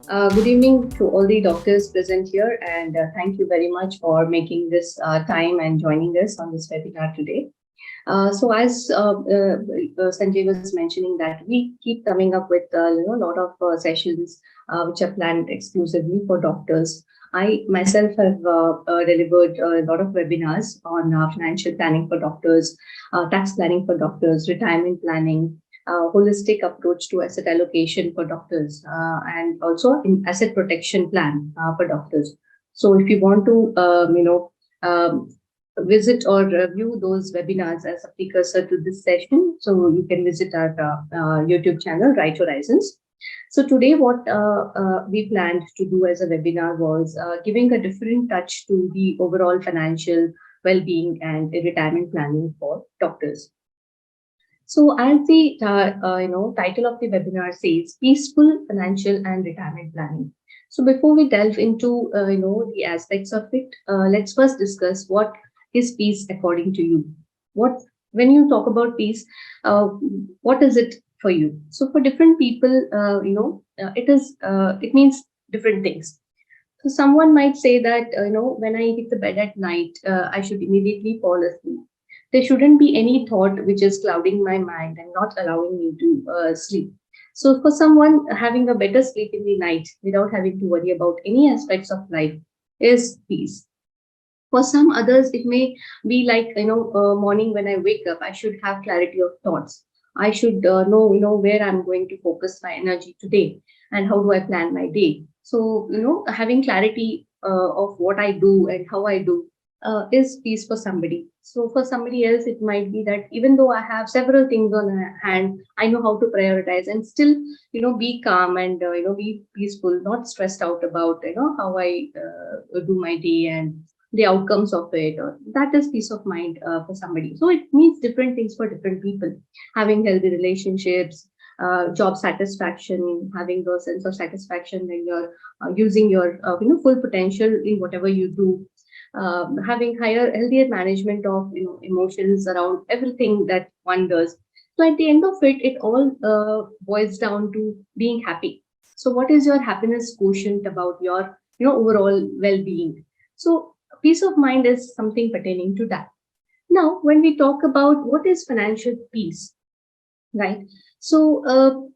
Good evening to all the doctors present here, and thank you very much for making this time and joining us on this webinar today. So as Sanjay was mentioning that we keep coming up with a lot of sessions which are planned exclusively for doctors. I myself have delivered a lot of webinars on financial planning for doctors, tax planning for doctors, retirement planning, holistic approach to asset allocation for doctors, and also in asset protection plan for doctors. So if you want to, visit or view those webinars as a precursor to this session, so you can visit our YouTube channel, Right Horizons. So today, what we planned to do as a webinar was giving a different touch to the overall financial well-being and retirement planning for doctors. So, as the title of the webinar says, peaceful financial and retirement planning. So, before we delve into the aspects of it, let's first discuss what is peace according to you. What When you talk about peace, uh, what is it for you? So, for different people, it means different things. So, someone might say that when I hit the bed at night, I should immediately fall asleep. There shouldn't be any thought which is clouding my mind and not allowing me to sleep. So, for someone, having a better sleep in the night without having to worry about any aspects of life is peace. For some others, it may be like morning when I wake up, I should have clarity of thoughts. I should know where I'm going to focus my energy today and how do I plan my day. So having clarity of what I do and how I do is peace for somebody. So for somebody else, it might be that even though I have several things on hand, I know how to prioritize and still be calm and be peaceful, not stressed out about how I do my day and the outcomes of it, or that is peace of mind for somebody. So it means different things for different people. Having healthy relationships, job satisfaction, having a sense of satisfaction when you're using your full potential in whatever you do, having higher healthier management of emotions around everything that one does. So at the end of it, it all boils down to being happy. So what is your happiness quotient about your overall well-being? So peace of mind is something pertaining to that. Now, when we talk about what is financial peace, right? So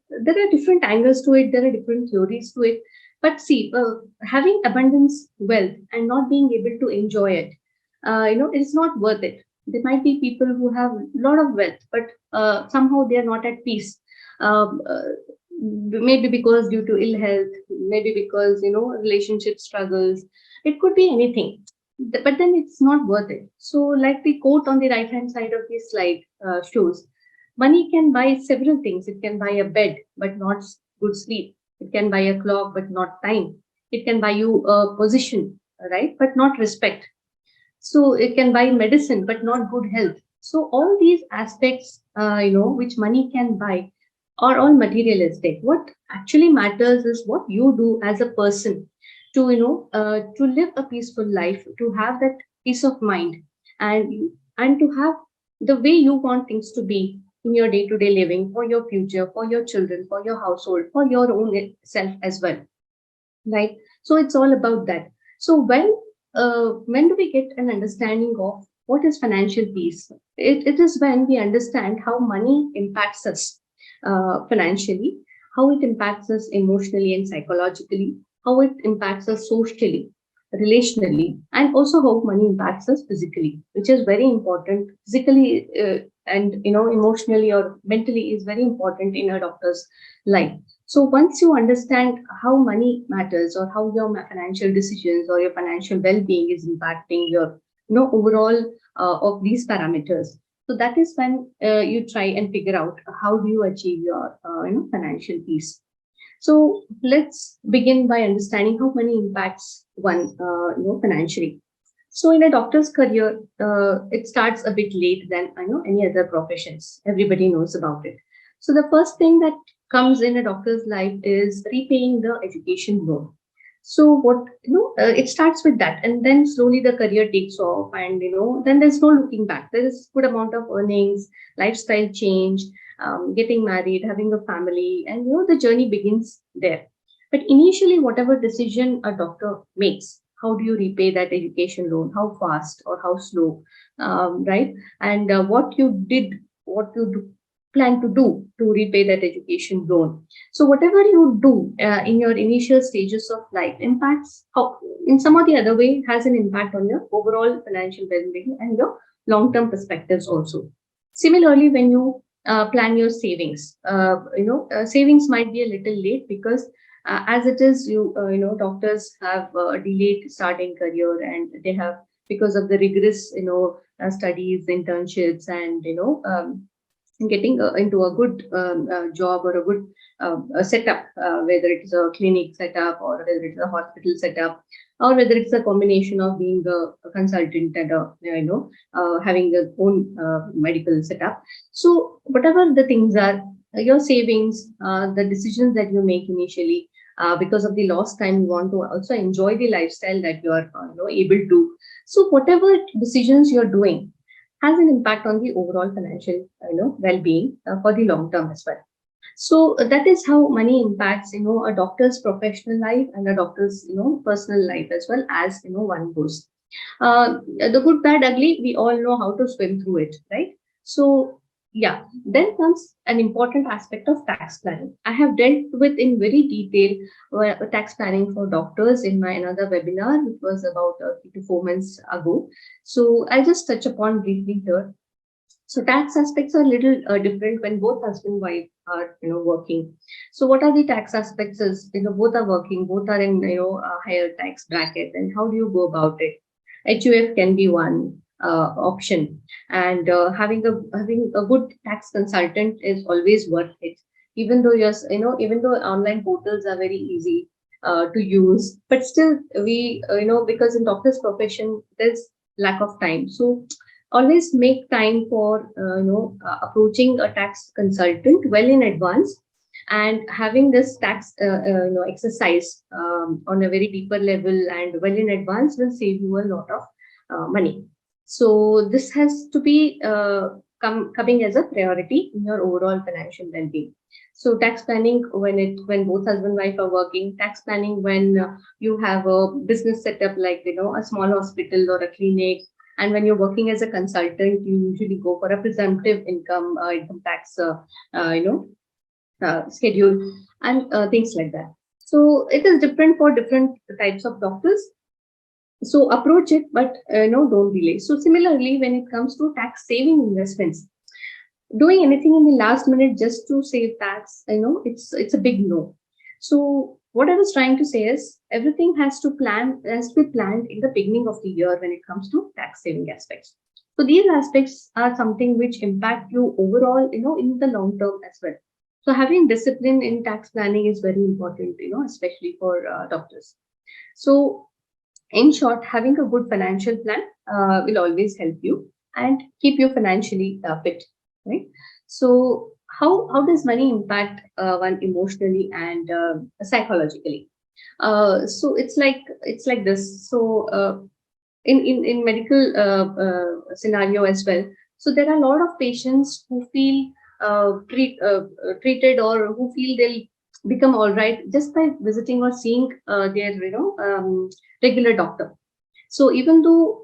there are different angles to it. There are different theories to it. But see, having abundance, wealth, and not being able to enjoy it, it's not worth it. There might be people who have a lot of wealth, but somehow they are not at peace. Um, uh, Maybe because due to ill health, maybe because relationship struggles. It could be anything, but then it's not worth it. So, like the quote on the right hand side of this slide shows, money can buy several things. It can buy a bed, but not good sleep. It can buy a clock, but not time. It can buy you a position, right? But not respect. So it can buy medicine, but not good health. So all these aspects, which money can buy, are all materialistic. What actually matters is what you do as a person to, to live a peaceful life, to have that peace of mind, and to have the way you want things to be in your day-to-day living, for your future, for your children, for your household, for your own self as well, right? So it's all about that. So when do we get an understanding of what is financial peace? It is when we understand how money impacts us financially, how it impacts us emotionally and psychologically, how it impacts us socially, relationally, and also how money impacts us physically, which is very important. Physically and emotionally or mentally is very important in a doctor's life. So once you understand how money matters, or how your financial decisions or your financial well-being is impacting your overall of these parameters, so that is when you try and figure out how do you achieve your financial peace. So let's begin by understanding how money impacts one financially. So in a doctor's career, it starts a bit late than any other professions. Everybody knows about it. So the first thing that comes in a doctor's life is repaying the education loan. So what it starts with that, and then slowly the career takes off, and then there's no looking back. There is good amount of earnings, lifestyle change, getting married, having a family, and the journey begins there. But initially, whatever decision a doctor makes, how do you repay that education loan? How fast or how slow, right? And what you did, what you plan to do to repay that education loan. So whatever you do in your initial stages of life impacts how, in some or the other way, has an impact on your overall financial well-being and your long-term perspectives also. Similarly, when you plan your savings, savings might be a little late because as it is, doctors have delayed starting career, and they have, because of the rigorous studies, internships, and getting into a good job or a good setup, whether it's a clinic setup or whether it's a hospital setup, or whether it's a combination of being a consultant and having their own medical setup. So whatever the things are, your savings, the decisions that you make initially, because of the lost time, you want to also enjoy the lifestyle that you are able to. So whatever decisions you're doing has an impact on the overall financial well-being for the long term as well. So that is how money impacts a doctor's professional life and a doctor's personal life as well, as one goes. The good, bad, ugly, we all know how to swim through it, right? So, yeah, then comes an important aspect of tax planning. I have dealt with in very detail tax planning for doctors in my another webinar, which was about 3 to 4 months ago. So, I'll just touch upon briefly here. So tax aspects are a little different when both husband and wife are working. So what are the tax aspects? Is both are working, both are in higher tax bracket, and how do you go about it? HUF can be one option, and having a good tax consultant is always worth it. Even though even though online portals are very easy to use, but still we because in doctor's profession there's lack of time. So always make time for approaching a tax consultant well in advance, and having this tax exercise on a very deeper level and well in advance will save you a lot of money. So this has to be coming as a priority in your overall financial well-being. So tax planning when both husband and wife are working, tax planning when you have a business setup like a small hospital or a clinic, and when you're working as a consultant, you usually go for a presumptive income tax, schedule, and things like that. So it is different for different types of doctors. So approach it, but don't delay. So similarly, when it comes to tax saving investments, doing anything in the last minute just to save tax, it's a big no. So what I was trying to say is everything has to be planned in the beginning of the year when it comes to tax saving aspects. So these aspects are something which impact you overall, in the long term as well. So having discipline in tax planning is very important, especially for doctors. So in short, having a good financial plan will always help you and keep you financially fit, right? So how does money impact one emotionally and psychologically? So it's like this. So in medical scenario as well. So there are a lot of patients who feel treated, or who feel they'll become all right just by visiting or seeing their regular doctor. So even though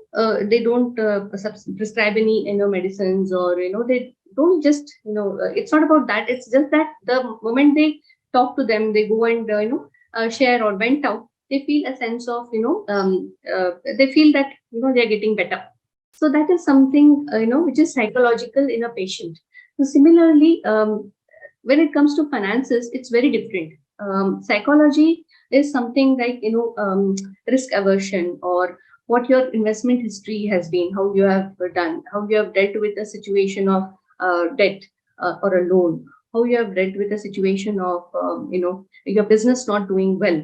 they don't prescribe any medicines, or they don't just it's not about that. It's just that the moment they talk to them, they go and share or vent out, they feel a sense of they feel that they are getting better. So that is something which is psychological in a patient. So similarly, when it comes to finances, it's very different. Psychology is something like risk aversion, or what your investment history has been, how you have done, how you have dealt with a situation of debt or a loan, how you have dealt with a situation of your business not doing well.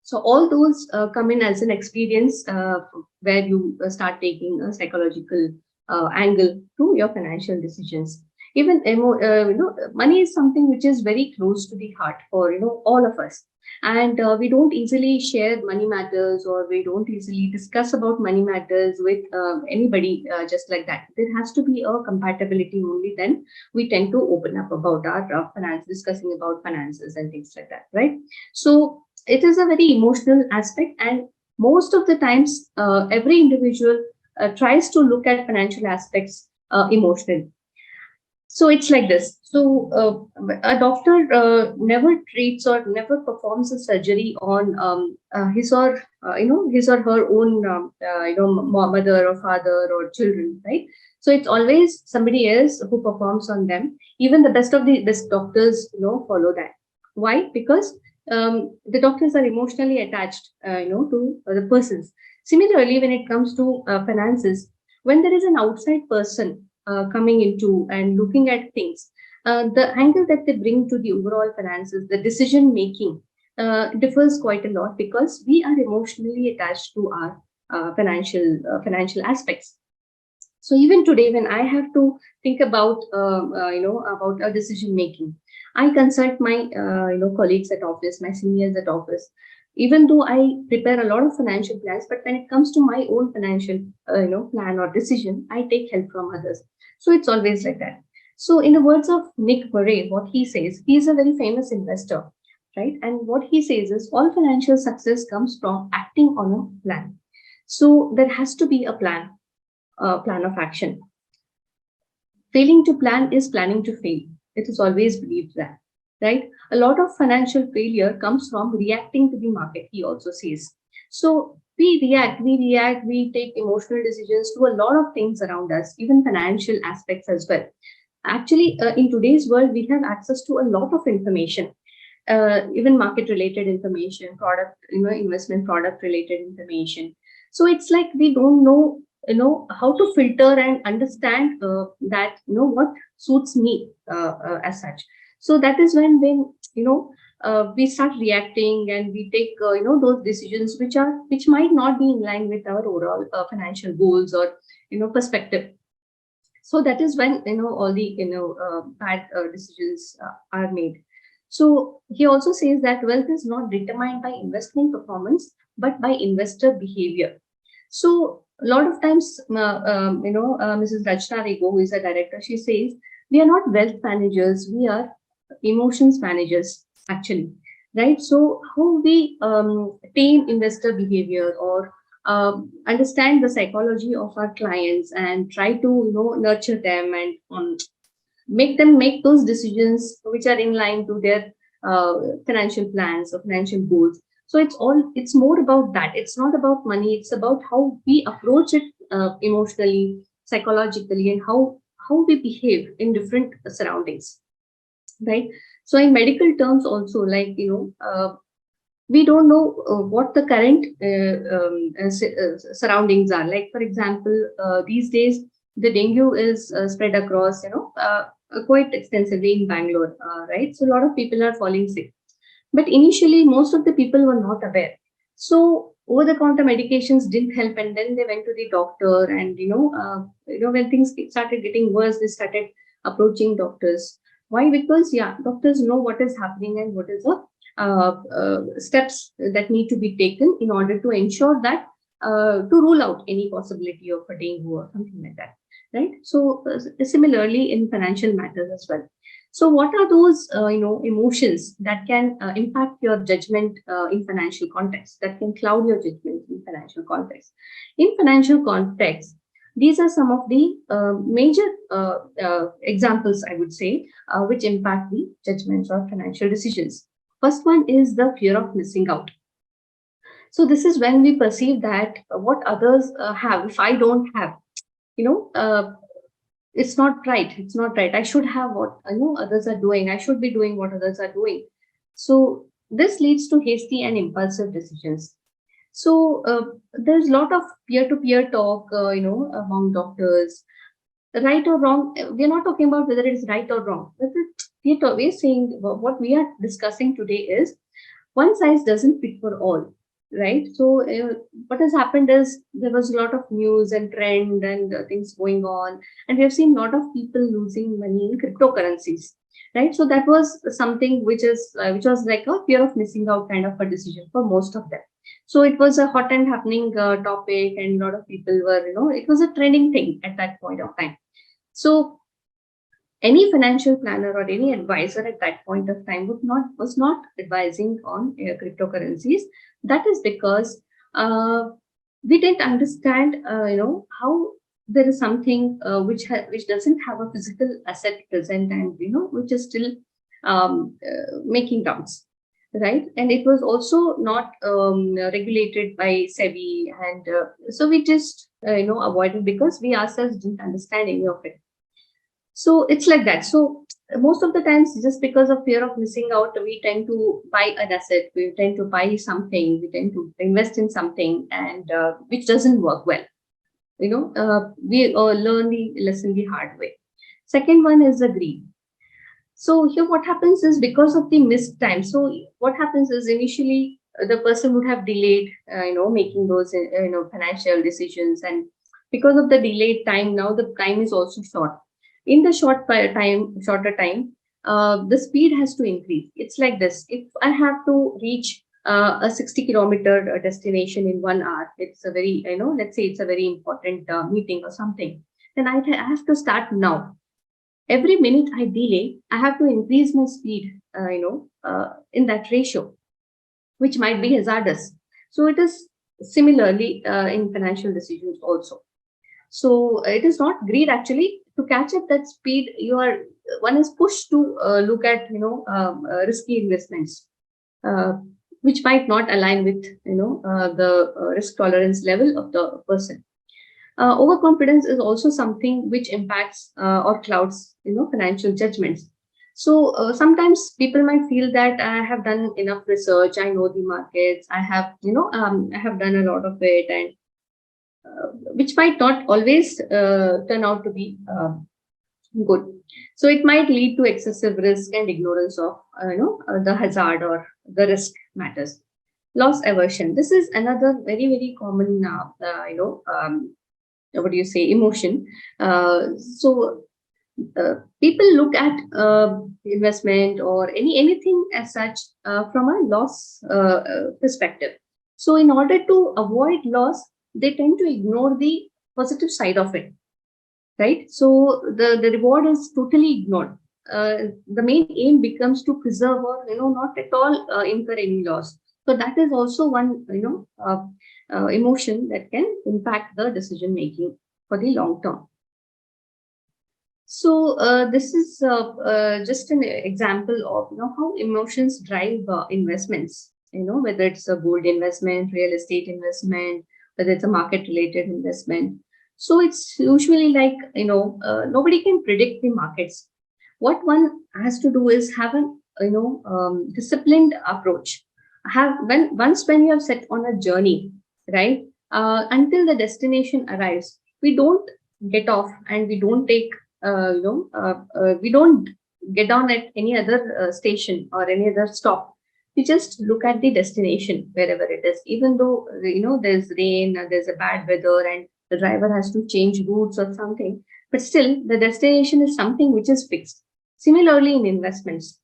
So all those come in as an experience where you start taking a psychological angle to your financial decisions. Even money is something which is very close to the heart for all of us, and we don't easily share money matters, or we don't easily discuss about money matters with anybody just like that. There has to be a compatibility, only then we tend to open up about our finance, discussing about finances and things like that, right? So it is a very emotional aspect, and most of the times every individual tries to look at financial aspects emotionally. So it's like this. So a doctor never treats or never performs a surgery on his or his or her own mother or father or children, right? So it's always somebody else who performs on them. Even the best of the best doctors, follow that. Why? Because the doctors are emotionally attached, to the persons. Similarly, when it comes to finances, when there is an outside person coming into and looking at things, the angle that they bring to the overall finances, the decision making, differs quite a lot, because we are emotionally attached to our financial aspects. So even today, when I have to think about about a decision making, I consult my colleagues at office, my seniors at office. Even though I prepare a lot of financial plans, but when it comes to my own financial plan or decision, I take help from others. So it's always like that. So in the words of Nick Murray, what he says, he is a very famous investor, right? And what he says is all financial success comes from acting on a plan. So there has to be a plan of action. Failing to plan is planning to fail. It is always believed that, right? A lot of financial failure comes from reacting to the market, he also says. So we take emotional decisions to a lot of things around us, even financial aspects as well. Actually, in today's world, we have access to a lot of information, even market related information, product, investment product related information. So it's like we don't know, how to filter and understand that, what suits me as such. So that is when we start reacting, and we take those decisions which might not be in line with our overall financial goals or perspective. So that is when all the bad decisions are made. So he also says that wealth is not determined by investment performance, but by investor behavior. So a lot of times, Mrs. Rachna Rego, who is a director, she says we are not wealth managers, we are emotions managers, actually, right? So how we tame investor behavior, or understand the psychology of our clients, and try to nurture them, and make them make those decisions which are in line to their financial plans or financial goals. So it's more about that. It's not about money. It's about how we approach it emotionally, psychologically, and how we behave in different surroundings, right? So in medical terms also, like we don't know what the current surroundings are. Like, for example, these days the dengue is spread across, quite extensively in Bangalore, right? So a lot of people are falling sick, but initially most of the people were not aware. So over the counter medications didn't help, and then they went to the doctor, and when things started getting worse, they started approaching doctors. Why? Because yeah, doctors know what is happening and what is the steps that need to be taken in order to ensure that, to rule out any possibility of a dengue or something like that, right? So similarly in financial matters as well. So what are those emotions that can impact your judgment in financial context, that can cloud your judgment in financial context? In financial context, these are some of the major examples, I would say, which impact the judgments or financial decisions. First one is the fear of missing out. So this is when we perceive that what others have, if I don't have, you know, uh, it's not right. It's not right. I should have what others are doing. I should be doing what others are doing. So this leads to hasty and impulsive decisions. So there's a lot of peer-to-peer talk, among doctors, right or wrong. We're not talking about whether it's right or wrong. We're saying what we are discussing today is one size doesn't fit for all. right? So what has happened is there was a lot of news and trend and things going on, and we have seen a lot of people losing money in cryptocurrencies, right? So that was something which was like a fear of missing out kind of a decision for most of them. So it was a hot and happening topic, and a lot of people were, it was a trending thing at that point of time. So any financial planner or any advisor at that point of time was not advising on cryptocurrencies. That is because we didn't understand, how there is something which doesn't have a physical asset present, and which is still making rounds, right? And it was also not regulated by SEBI, and so we just avoided because we ourselves didn't understand any of it. So it's like that. So most of the times, just because of fear of missing out, we tend to buy an asset, we tend to buy something, we tend to invest in something, and which doesn't work well. We learn the lesson the hard way. Second one is the greed. So here, what happens is because of the missed time. So what happens is initially the person would have delayed, making those financial decisions, and because of the delayed time, now the time is also short. In the shorter time, the speed has to increase. It's like this: if I have to reach a 60-kilometer destination in 1 hour, it's a very, let's say it's a very important meeting or something. Then I have to start now. Every minute I delay, I have to increase my speed, in that ratio, which might be hazardous. So it is similarly in financial decisions also. So it is not greed actually. To catch up that speed, one is pushed to look at risky investments, uh, which might not align with the risk tolerance level of the person. Overconfidence is also something which impacts or clouds financial judgments. So sometimes people might feel that I have done enough research, I know the markets, I have done a lot of it, and which might not always turn out to be good. So it might lead to excessive risk and ignorance of the hazard or the risk matters. Loss aversion. This is another very very common what do you say, emotion. So people look at investment or anything as such from a loss perspective. So in order to avoid loss, they tend to ignore the positive side of it, right? So the reward is totally ignored. The main aim becomes to preserve or not at all incur any loss. So that is also one emotion that can impact the decision making for the long term. So this is just an example of how emotions drive investments. Whether it's a gold investment, real estate investment, whether it's a market related investment. So it's usually like nobody can predict the markets. What one has to do is have a disciplined approach. Have when you have set on a journey, right? Until the destination arrives, we don't get off and we don't take we don't get down at any other station or any other stop. We just look at the destination wherever it is, even though there's rain, there's a bad weather, and the driver has to change routes or something. But still, the destination is something which is fixed. Similarly, in investments,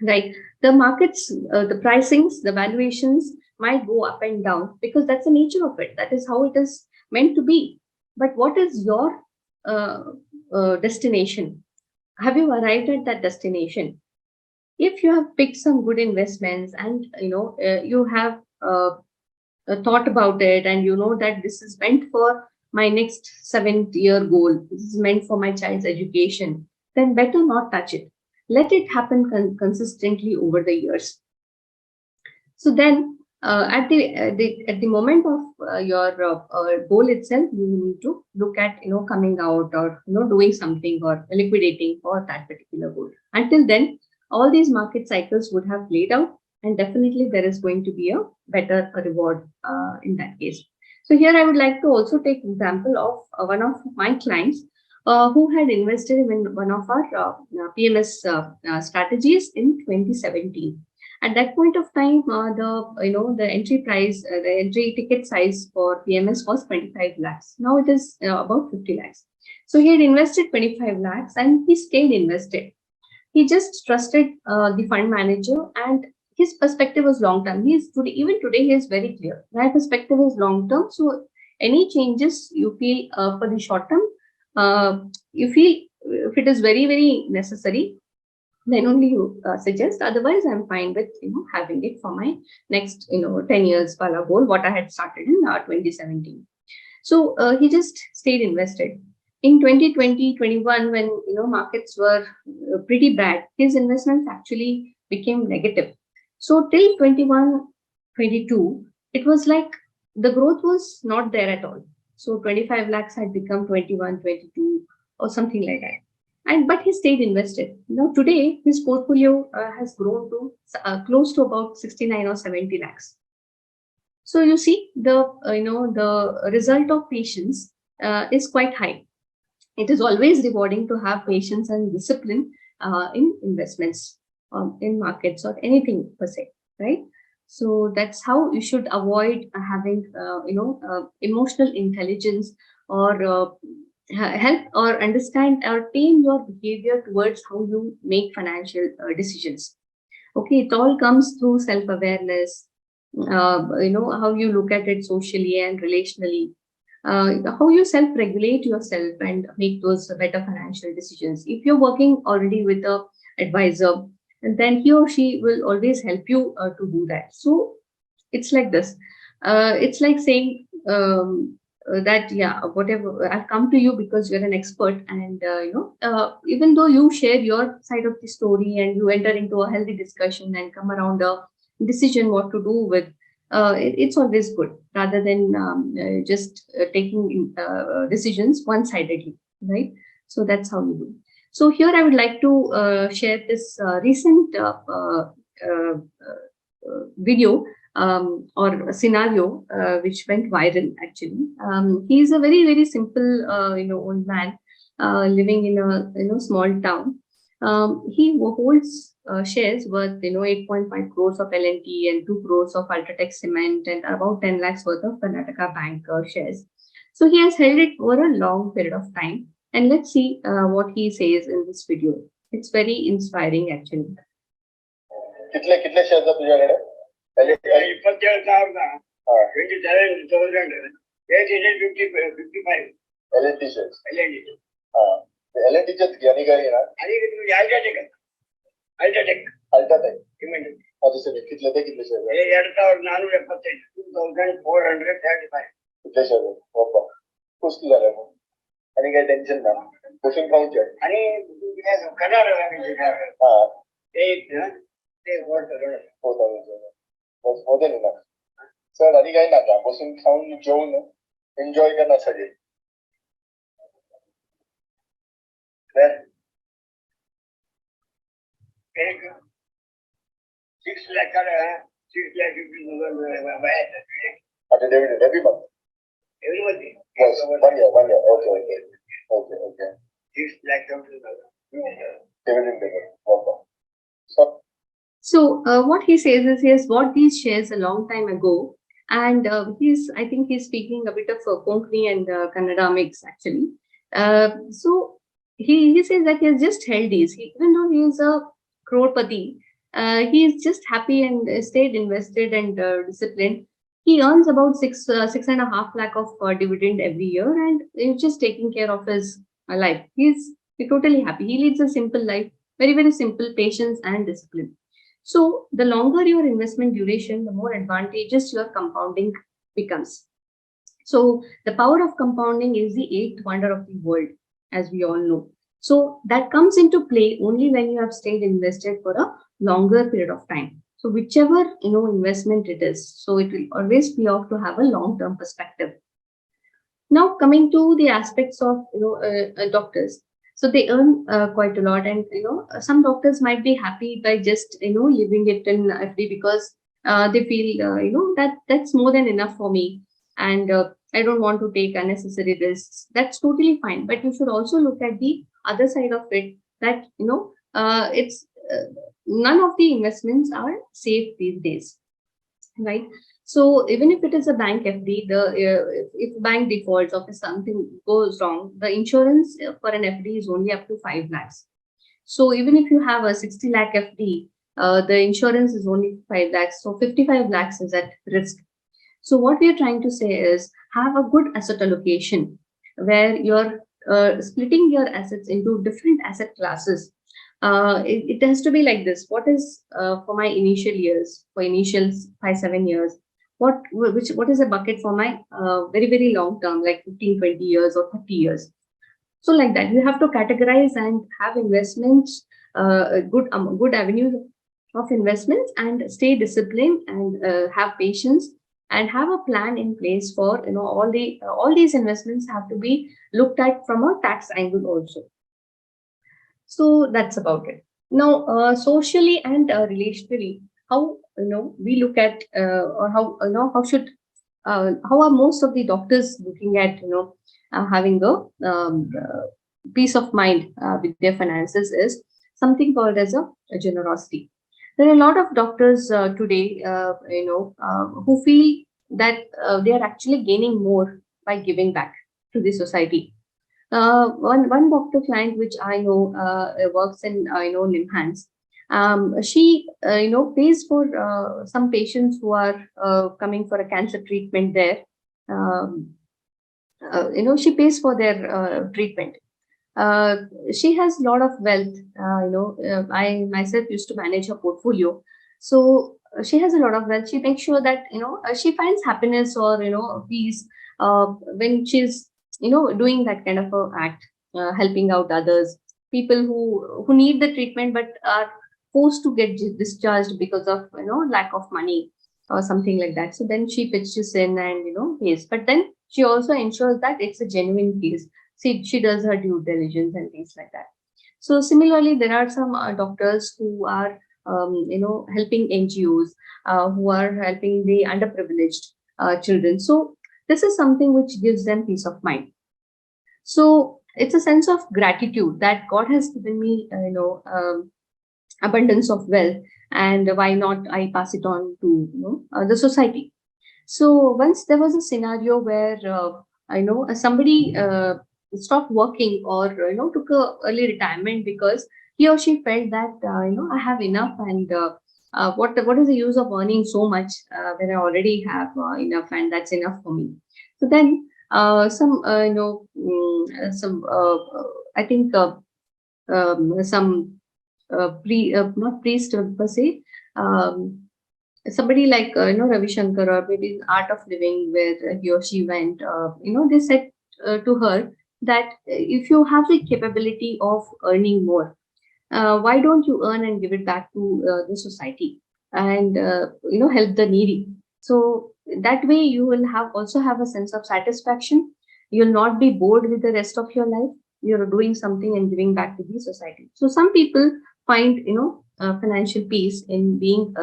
right? The markets, the pricings, the valuations might go up and down because that's the nature of it. That is how it is meant to be. But what is your uh, destination? Have you arrived at that destination? If you have picked some good investments and you have thought about it, and you know that this is meant for my next 7th year goal, this is meant for my child's education, then better not touch it. Let it happen consistently over the years. So then, at the moment of your goal itself, you need to look at coming out or doing something or liquidating for that particular goal. Until then, all these market cycles would have played out, and definitely there is going to be a better reward in that case. So here I would like to also take example of one of my clients who had invested in one of our PMS strategies in 2017. At that point of time, the entry price, the entry ticket size for PMS was 25 lakhs. Now it is about 50 lakhs. So he had invested 25 lakhs and he stayed invested. He just trusted the fund manager, and his perspective was long term. He is today, even today, he is very clear. My perspective is long term. So any changes you feel for the short term, you feel if it is very very necessary, then only you suggest. Otherwise, I'm fine with having it for my next 10 years Pala goal, what I had started in 2017. So he just stayed invested. In 2020, 21, when markets were pretty bad, his investments actually became negative. So till 21, 22, it was like the growth was not there at all. So 25 lakhs had become 21, 22, or something like that. And but he stayed invested. Now today his portfolio has grown to close to about 69 or 70 lakhs. So you see the result of patience is quite high. It is always rewarding to have patience and discipline in investments, in markets, or anything per se, right? So that's how you should avoid having emotional intelligence, or help or understand or tame your behavior towards how you make financial decisions. Okay, it all comes through self-awareness, how you look at it socially and relationally, how you self-regulate yourself and make those better financial decisions. If you're working already with a advisor, and then he or she will always help you to do that. So it's like this. It's like saying that, yeah, whatever, I've come to you because you're an expert, and even though you share your side of the story and you enter into a healthy discussion and come around a decision what to do with, it's always good rather than just taking decisions one-sidedly, right? So that's how you do. So here I would like to share this recent video or a scenario which went viral actually. He's a very very simple old man living in a small town. He holds shares worth 8.5 crores of L&T and 2 crores of Ultratech Cement and about 10 lakhs worth of Karnataka Bank shares. So he has held it over a long period of time, and let's see what he says in this video. It's very inspiring actually. कितने shares are तुझ्याकडे? 27,000 27,000 855 L&T shares. L&T. L&T चे यानी काय येणार? आणि Ultratech. Cement. जसे कितले shares? 2,475. कितले shares? बाबा. खुश झालं मग. आणि काही टेन्शन नाही. पुसून खाऊचे. आणि करणार ते होते ना सर. आणि काही नका बसून खाऊन जेवून एन्जॉय करण्यासाठी. 6 lakh 6,50,000 dividend every month. Every month. Yes, 1 year. Okay. 6 lakh dividend. So what he says is he has bought these shares a long time ago, and I think he's speaking a bit of Konkani and Kannada mix actually. So he says that he has just held these. Even though he is a crorepati, he is just happy and stayed invested and disciplined. He earns about 6.5 lakh of dividend every year, and he's just taking care of his life. He's totally happy. He leads a simple life, very very simple, patience and discipline. So the longer your investment duration, the more advantageous your compounding becomes. So the power of compounding is the eighth wonder of the world, as we all know. So that comes into play only when you have stayed invested for a longer period of time. So whichever investment it is, so it will always pay off to have a long-term perspective. Now coming to the aspects of doctors. So they earn quite a lot, and some doctors might be happy by just leaving it in FD because they feel that's more than enough for me, and I don't want to take unnecessary risks. That's totally fine, but you should also look at the other side of it, that it's none of the investments are safe these days, right? So even if it is a bank FD, if bank defaults or if something goes wrong, the insurance for an FD is only up to 5 lakhs. So even if you have a 60 lakh FD, the insurance is only 5 lakhs. So 55 lakhs is at risk. So what we are trying to say is have a good asset allocation where you're splitting your assets into different asset classes. It has to be like this. What is for my initial years, for initial 5 7 years? What is a bucket for my very long term, like 15 20 years or 30 years? So like that, you have to categorize and have investments, good avenues of investments, and stay disciplined and have patience and have a plan in place for all these investments have to be looked at from a tax angle also. So that's about it. Now, socially and relationally, how we look at or how how are most of the doctors looking at having a peace of mind with their finances is something called as a generosity. There are a lot of doctors today, who feel that they are actually gaining more by giving back to the society. One doctor client which I know works in Nimhans. She pays for some patients who are coming for a cancer treatment there. Um, she pays for their treatment. Uh, she has a lot of wealth. I myself used to manage her portfolio, so she has a lot of wealth. She makes sure that she finds happiness or peace when she's doing that kind of a act, helping out others, people who need the treatment but are forced to get discharged because of lack of money or something like that. So then she pitches in and pays, but then she also ensures that it's a genuine case. She does her due diligence and things like that. So similarly, there are some doctors who are helping NGOs, who are helping the underprivileged children. So this is something which gives them peace of mind. So it's a sense of gratitude that God has given me, abundance of wealth, and why not I pass it on to the society. So once there was a scenario where I know somebody stopped working or took a early retirement because he or she felt that I have enough, and what is the use of earning so much when I already have enough, and that's enough for me. So then some I think some not priest per se. Um, Somebody like Ravi Shankar, or maybe Art of Living, where he or she went, they said to her that if you have the capability of earning more, why don't you earn and give it back to the society, and help the needy? So that way you will have a sense of satisfaction. You'll not be bored with the rest of your life. You're doing something and giving back to the society. So some people find financial peace in being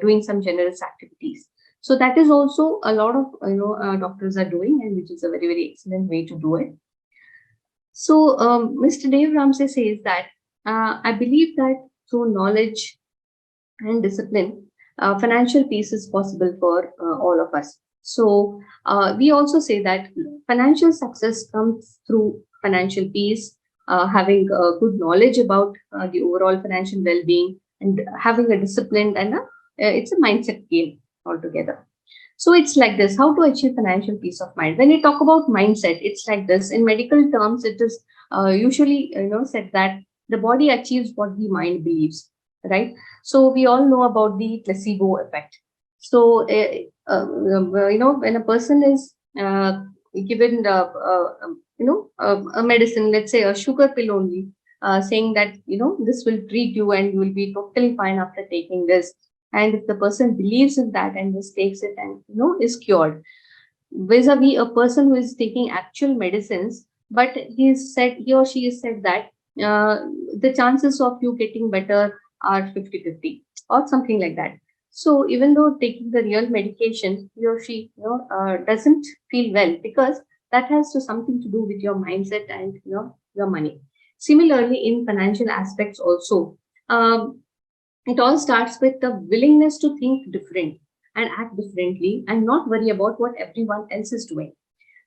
doing some generous activities. So that is also a lot of doctors are doing, and which is a very excellent way to do it. So, Mr. Dave Ramsey says that I believe that through knowledge and discipline, financial peace is possible for all of us. So, we also say that financial success comes through financial peace, having good knowledge about the overall financial well being, and having a discipline, and it's a mindset game altogether. So it's like this: how to achieve financial peace of mind. When we talk about mindset, it's like this. In medical terms, it is usually said that the body achieves what the mind believes, right? So we all know about the placebo effect. So when a person is given a medicine, let's say a sugar pill only, saying that this will treat you and you will be totally fine after taking this, and if the person believes in that and just takes it and is cured, vis-a-vis a person who is taking actual medicines, but he or she has said that uh, the chances of you getting better are 50-50 or something like that. So even though taking the real medication, he or she doesn't feel well, because that has to something to do with your mindset and your money. Similarly, in financial aspects also, Um, it all starts with the willingness to think different and act differently and not worry about what everyone else is doing,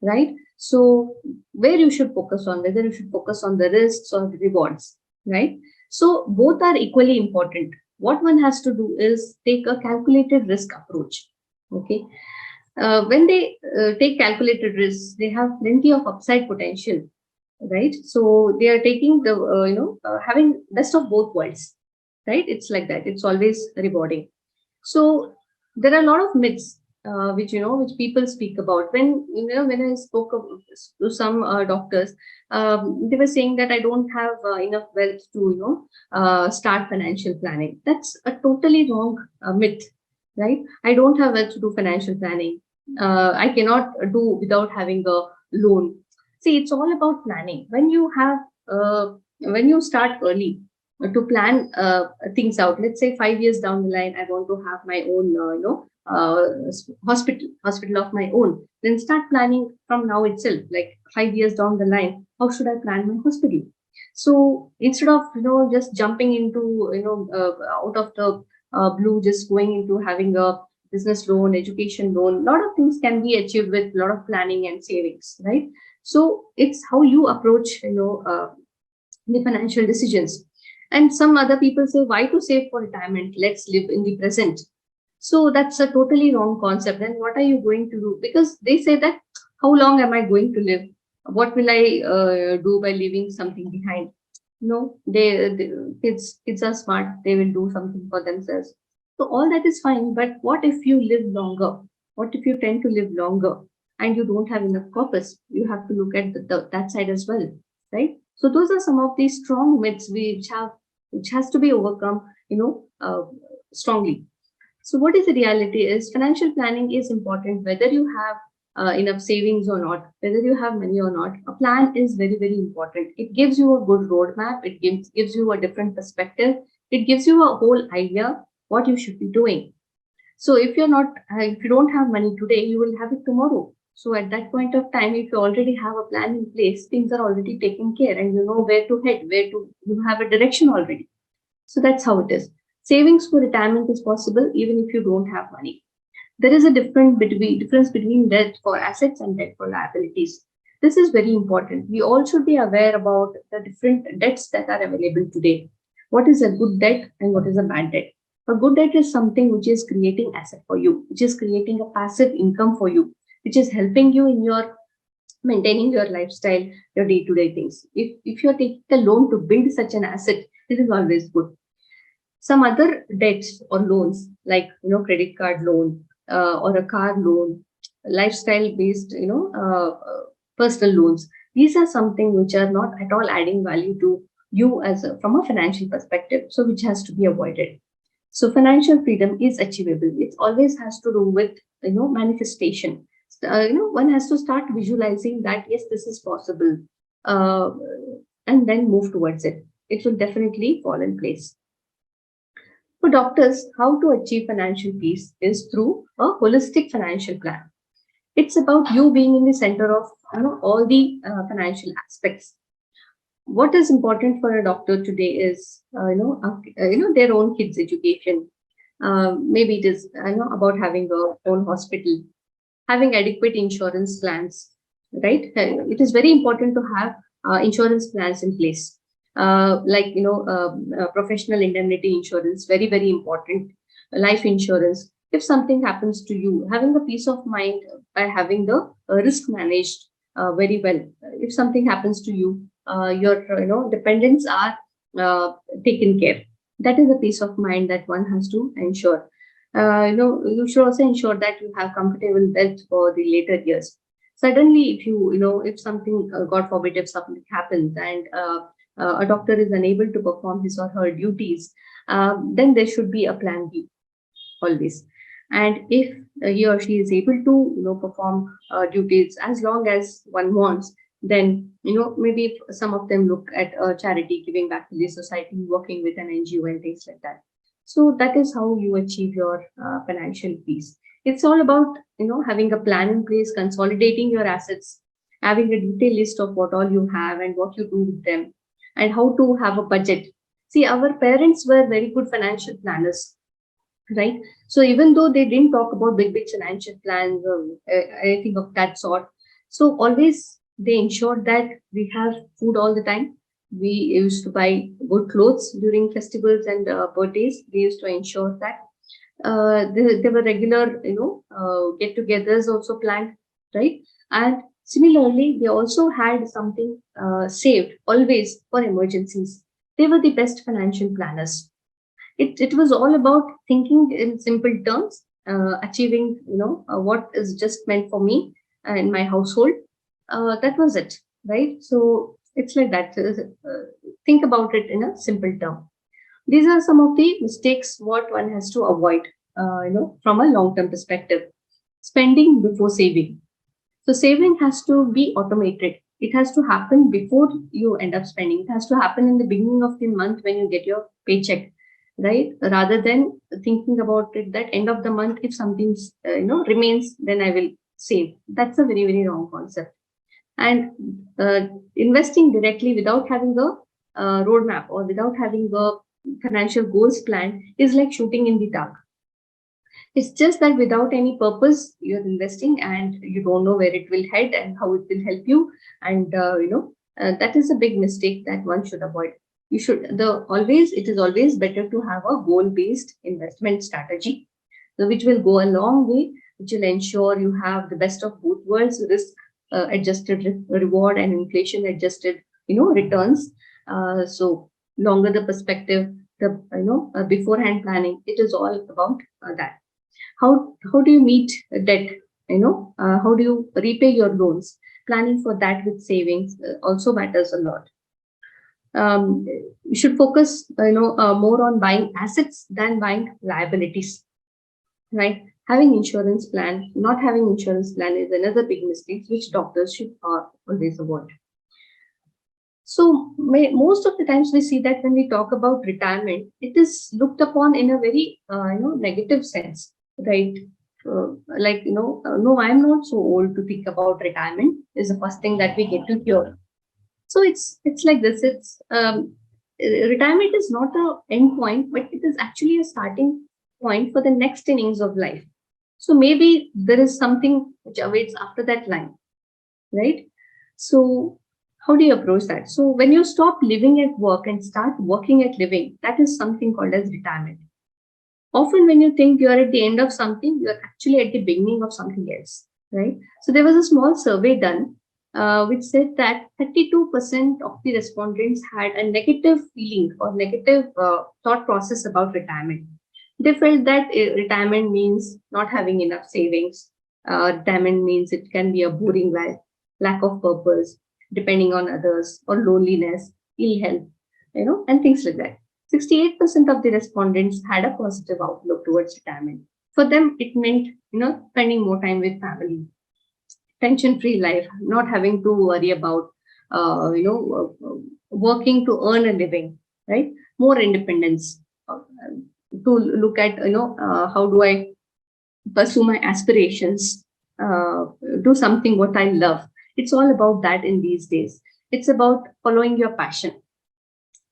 right? So where you should focus on, whether you should focus on the risks or the rewards, right? So both are equally important. What one has to do is take a calculated risk approach. Okay. When they take calculated risks, they have plenty of upside potential, right? So they are taking the having best of both worlds, right? It's like that. It's always rewarding. So there are a lot of myths which which people speak about. When I spoke to some doctors, they were saying that I don't have enough wealth to start financial planning. That's a totally wrong myth, right? I don't have wealth to do financial planning. I cannot do without having a loan. See, it's all about planning. When you start early to plan things out. Let's say 5 years down the line, I want to have my own, hospital of my own. Then start planning from now itself. Like 5 years down the line, how should I plan my hospital? So instead of just jumping into out of the blue, just going into having a business loan, education loan, a lot of things can be achieved with a lot of planning and savings, right? So it's how you approach the financial decisions. And some other people say, why to save for retirement? Let's live in the present. So that's a totally wrong concept. And what are you going to do? Because they say that, how long am I going to live? What will I do by leaving something behind? No, kids are smart. They will do something for themselves. So all that is fine. But what if you live longer? What if you tend to live longer and you don't have enough purpose? You have to look at that side as well, right? So those are some of these strong myths which has to be overcome, strongly. So what is the reality is financial planning is important whether you have enough savings or not, whether you have money or not. A plan is very, very important. It gives you a good roadmap. It gives you a different perspective. It gives you a whole idea what you should be doing. So if you don't have money today, you will have it tomorrow. So at that point of time, if you already have a plan in place, things are already taken care, and you know where to head, you have a direction already. So that's how it is. Savings for retirement is possible even if you don't have money. There is a difference between debt for assets and debt for liabilities. This is very important. We all should be aware about the different debts that are available today. What is a good debt and what is a bad debt? A good debt is something which is creating asset for you, which is creating a passive income for you, which is helping you in your maintaining your lifestyle, your day-to-day things. If you're taking a loan to build such an asset, it is always good. Some other debts or loans, like credit card loan or a car loan, lifestyle based personal loans, these are something which are not at all adding value to you from a financial perspective, so which has to be avoided. So financial freedom is achievable. It always has to do with manifestation. One has to start visualizing that yes, this is possible, uh, and then move towards it. It will definitely fall in place. For doctors, how to achieve financial peace is through a holistic financial plan. It's about you being in the center of all the financial aspects. What is important for a doctor today is their own kids' education. Maybe it is about having a own hospital, having adequate insurance plans, right? It is very important to have insurance plans in place, like professional indemnity insurance, very, very important. Life insurance. If something happens to you, having a peace of mind by having the risk managed very well. If something happens to you, your dependents are taken care. That is a peace of mind that one has to ensure. You should also ensure that you have comfortable wealth for the later years. Suddenly, if something, God forbid, if something happens and a doctor is unable to perform his or her duties, then there should be a plan B always. And if he or she is able to, perform duties as long as one wants, then maybe if some of them look at charity, giving back to the society, working with an NGO and things like that. So that is how you achieve your financial peace. It's all about having a plan in place, consolidating your assets, having a detailed list of what all you have and what you do with them, and how to have a budget. See, our parents were very good financial planners, right? So even though they didn't talk about big financial plans or anything of that sort, so always they ensured that we have food all the time. We used to buy good clothes during festivals and birthdays. We used to ensure that there were regular, get-togethers also planned, right? And similarly, they also had something saved always for emergencies. They were the best financial planners. It was all about thinking in simple terms, achieving, what is just meant for me in my household. That was it, right? So it's like that. Think about it in a simple term. These are some of the mistakes what one has to avoid, from a long-term perspective. Spending before saving. So saving has to be automated. It has to happen before you end up spending. It has to happen in the beginning of the month when you get your paycheck, right? Rather than thinking about it that end of the month, if something remains, then I will save. That's a very very wrong concept. And investing directly without having a roadmap or without having a financial goals plan is like shooting in the dark. It's just that without any purpose, you're investing and you don't know where it will head and how it will help you. And that is a big mistake that one should avoid. You should the always it is always better to have a goal-based investment strategy, which will go a long way, which will ensure you have the best of both worlds: risk adjusted reward and inflation adjusted, returns. So longer the perspective, the beforehand planning, it is all about that. How do you meet debt? How do you repay your loans? Planning for that with savings also matters a lot. You should focus, more on buying assets than buying liabilities, right? Having insurance plan, not having insurance plan is another big mistake which doctors should always avoid. So most of the times we see that when we talk about retirement, it is looked upon in a very negative sense, right? Like no, I'm not so old to think about retirement. Is the first thing that we get to hear. So it's like this. It's retirement is not a end point, but it is actually a starting point for the next innings of life. So maybe there is something which awaits after that line, right? So how do you approach that? So when you stop living at work and start working at living, that is something called as retirement. Often when you think you are at the end of something, you are actually at the beginning of something else, right? So there was a small survey done which said that 32% of the respondents had a negative feeling or negative thought process about retirement. They felt that retirement means not having enough savings. Retirement means it can be a boring life, lack of purpose, depending on others, or loneliness, ill health, and things like that. 68% of the respondents had a positive outlook towards retirement. For them, it meant, spending more time with family, tension-free life, not having to worry about, working to earn a living, right? More independence, to look at, how do I pursue my aspirations, do something what I love. It's all about that in these days. It's about following your passion,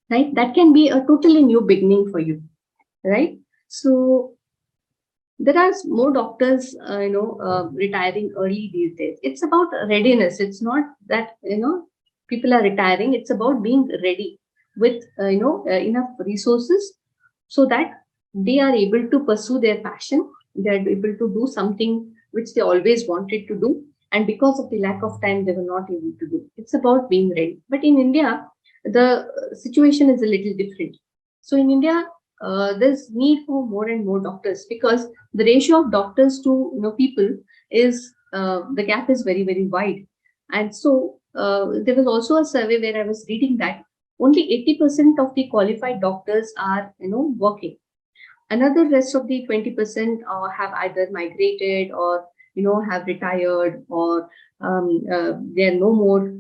right? That can be a totally new beginning for you, right? So there are more doctors, retiring early these days. It's about readiness. It's not that, people are retiring. It's about being ready with, enough resources so that they are able to pursue their passion. They are able to do something which they always wanted to do. And because of the lack of time, they were not able to do. It's about being ready. But in India, the situation is a little different. So in India, there's need for more and more doctors because the ratio of doctors to people is the gap is very very wide. And so there was also a survey where I was reading that only 80% of the qualified doctors are working. Another rest of the 20% have either migrated or have retired, or they are no more.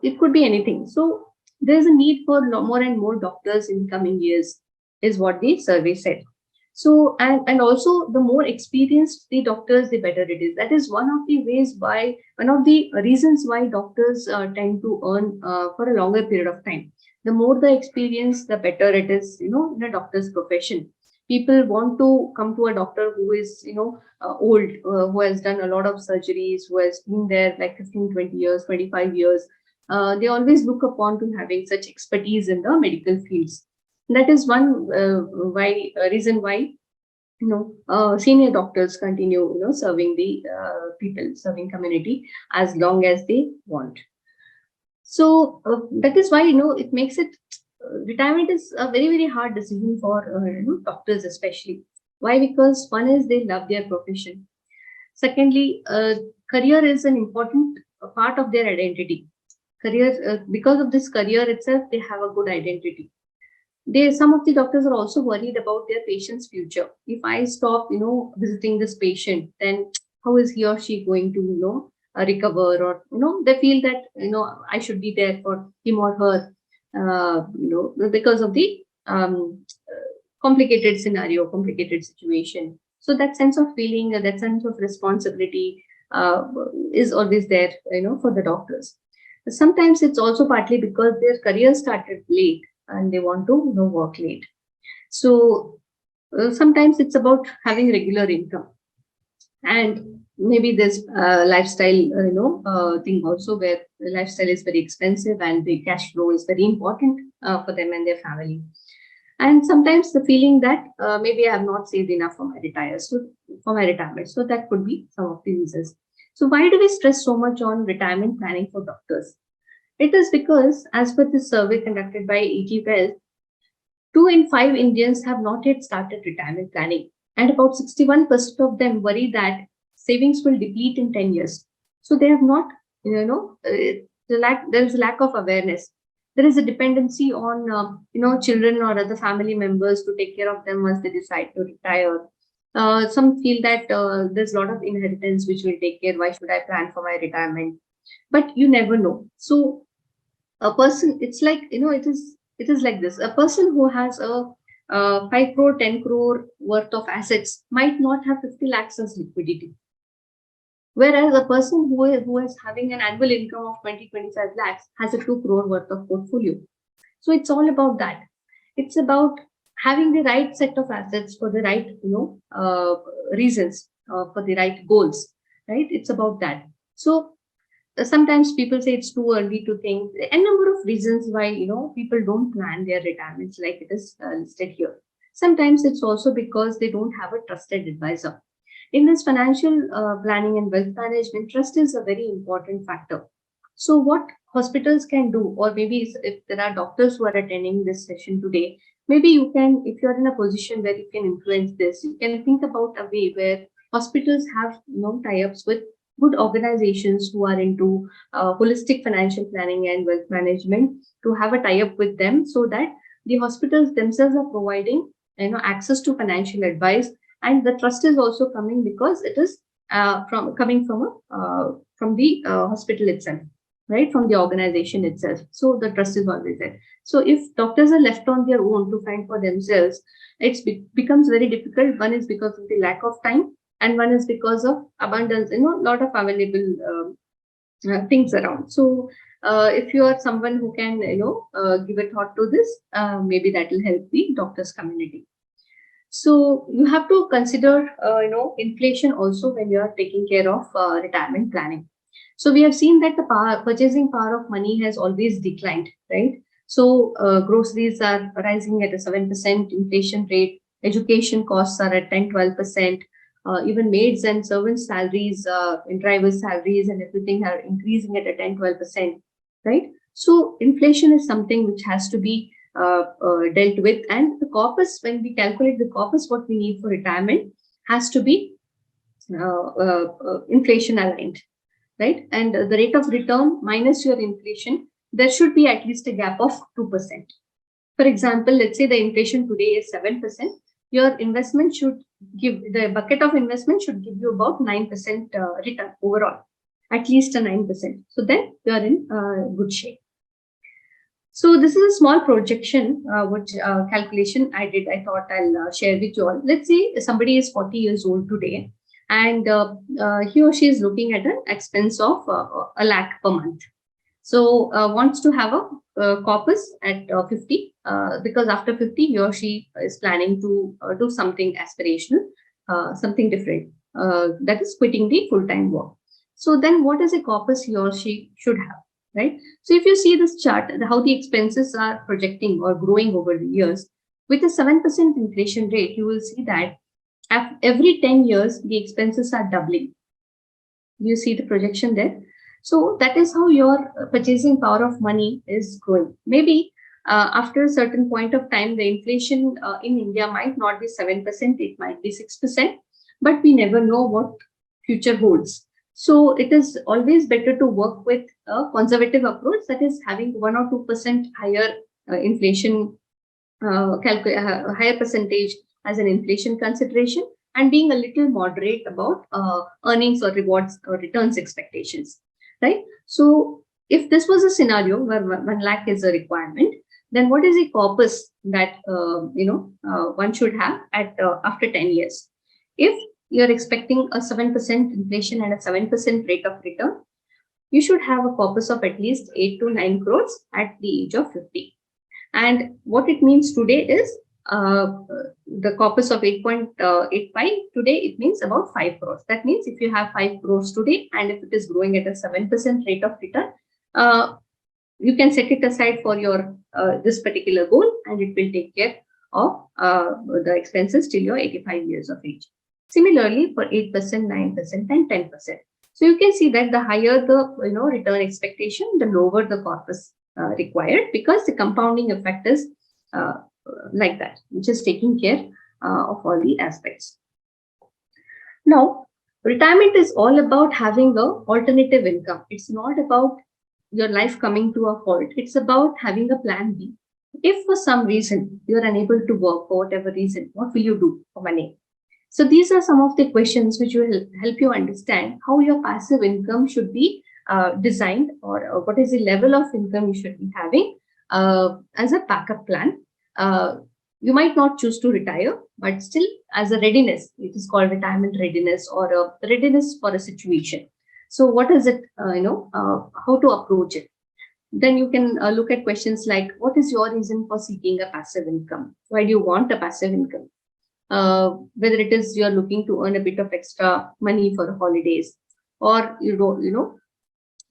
It could be anything. So there's a need for more and more doctors in coming years, is what the survey said. So, and also the more experienced the doctors, the better it is. That is one of the ways why, one of the reasons why doctors tend to earn for a longer period of time. The more the experience, the better it is, in a doctor's profession. People want to come to a doctor who is, old, who has done a lot of surgeries, who has been there like 15, 20 years, 25 years. They always look upon to having such expertise in the medical fields. That is one reason why senior doctors continue serving the people, serving community as long as they want. So that is why it makes it retirement is a very very hard decision for doctors especially. Why? Because one is they love their profession. Secondly, career is an important part of their identity. Career, because of this career itself, they have a good identity. Some of the doctors are also worried about their patient's future. If I stop visiting this patient, then how is he or she going to recover? Or they feel that I should be there for him or her, because of the complicated scenario, complicated situation. So that sense of feeling, that sense of responsibility is always there for the doctors. Sometimes it's also partly because their career started late and they want to work late. So sometimes it's about having regular income, and maybe this lifestyle thing also, where the lifestyle is very expensive and the cash flow is very important for them and their family. And sometimes the feeling that maybe I have not saved enough for my retirement. So that could be some of the reasons. So why do we stress so much on retirement planning for doctors? It is because, as per this survey conducted by ET Wealth, 2 in 5 Indians have not yet started retirement planning, and about 61% of them worry that savings will deplete in 10 years. So they have not, there is a lack of awareness. There is a dependency on, children or other family members to take care of them once they decide to retire. Some feel that there's a lot of inheritance which will take care. Why should I plan for my retirement? But you never know. So a person, it's like it is like this: a person who has a 5 crore, 10 crore worth of assets might not have 50 lakhs as liquidity, whereas a person who is having an annual income of 20-25 lakhs has a 2 crore worth of portfolio. So it's all about that. It's about having the right set of assets for the right reasons, for the right goals, right? It's about that. So sometimes people say it's too early to think. A number of reasons why people don't plan their retirements like it is listed here. Sometimes it's also because they don't have a trusted advisor. In this financial planning and wealth management, trust is a very important factor. So what hospitals can do, or maybe if there are doctors who are attending this session today, maybe you can, if you're in a position where you can influence this, you can think about a way where hospitals have tie-ups with good organizations who are into holistic financial planning and wealth management, to have a tie-up with them, so that the hospitals themselves are providing access to financial advice, and the trust is also coming because it is from the hospital itself, right, from the organization itself. So the trust is always there. So if doctors are left on their own to find for themselves, it becomes very difficult. One is because of the lack of time, and one is because of abundance, a lot of available things around. So if you are someone who can give a thought to this, maybe that will help the doctors community. So you have to consider inflation also when you are taking care of retirement planning. So we have seen that the purchasing power of money has always declined, right? So groceries are rising at a 7% inflation rate. Education costs are at 10-12%. Even maids and servants' salaries, and drivers' salaries, and everything are increasing at a 10-12%, right? So inflation is something which has to be dealt with, and the corpus, when we calculate the corpus, what we need for retirement has to be inflation aligned, right? And the rate of return minus your inflation, there should be at least a gap of 2%. For example, let's say the inflation today is 7%. Your investment should give, the bucket of investment should give you about 9% return overall, at least a 9%. So then you are in good shape. So this is a small projection, which calculation I did. I thought I'll share with you all. Let's say somebody is 40 years old today, and he or she is looking at an expense of a lakh per month. So wants to have a corpus at 50, because after 50 he or she is planning to do something aspirational, something different, that is quitting the full-time work. So then what is a corpus he or she should have, right? So if you see this chart, how the expenses are projecting or growing over the years, with a 7% inflation rate, you will see that every 10 years the expenses are doubling. You see the projection there. So that is how your purchasing power of money is growing. Maybe after a certain point of time, the inflation in India might not be 7%, it might be 6%, but we never know what future holds. So it is always better to work with a conservative approach, that is having 1 or 2% higher inflation, higher percentage as an inflation consideration, and being a little moderate about earnings or rewards or returns expectations, right? So if this was a scenario where 1 lakh is a requirement, then what is the corpus that one should have at after 10 years? If you're expecting a 7% inflation and a 7% rate of return, you should have a corpus of at least 8 to 9 crores at the age of 50. And what it means today is the corpus of 8.85 today, it means about 5 crores. That means if you have 5 crores today and if it is growing at a 7% rate of return, you can set it aside for your this particular goal, and it will take care of the expenses till your 85 years of age. Similarly, for 8%, 9%, and 10%. So you can see that the higher the return expectation, the lower the corpus required, because the compounding effect is like that, which is taking care of all the aspects. Now, retirement is all about having a alternative income. It's not about your life coming to a halt. It's about having a plan B. If for some reason you're unable to work for whatever reason, what will you do for money? So these are some of the questions which will help you understand how your passive income should be designed, or what is the level of income you should be having as a backup plan. You might not choose to retire, but still as a readiness, it is called retirement readiness, or a readiness for a situation. So what is it, how to approach it? Then you can look at questions like, what is your reason for seeking a passive income? Why do you want a passive income? Whether it is you're looking to earn a bit of extra money for the holidays, or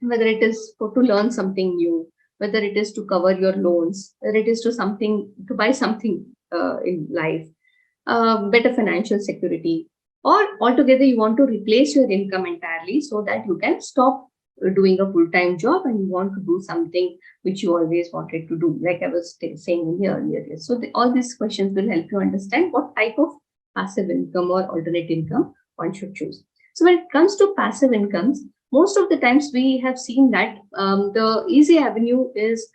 whether it is to learn something new, whether it is to cover your loans, whether it is to buy something in life, better financial security, or altogether you want to replace your income entirely so that you can stop doing a full-time job and you want to do something which you always wanted to do, like I was saying in the earlier days. So all these questions will help you understand what type of passive income or alternate income one should choose. So when it comes to passive incomes, most of the times we have seen that the easy avenue is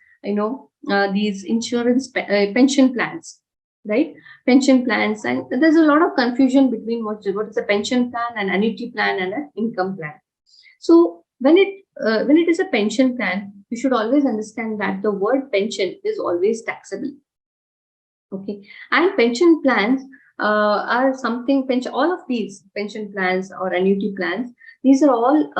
these insurance pension plans, right? Pension plans, and there's a lot of confusion between what is a pension plan, an annuity plan, and an income plan. So when it is a pension plan, you should always understand that the word pension is always taxable. Okay, and pension plans are something. All of these pension plans or annuity plans, these are all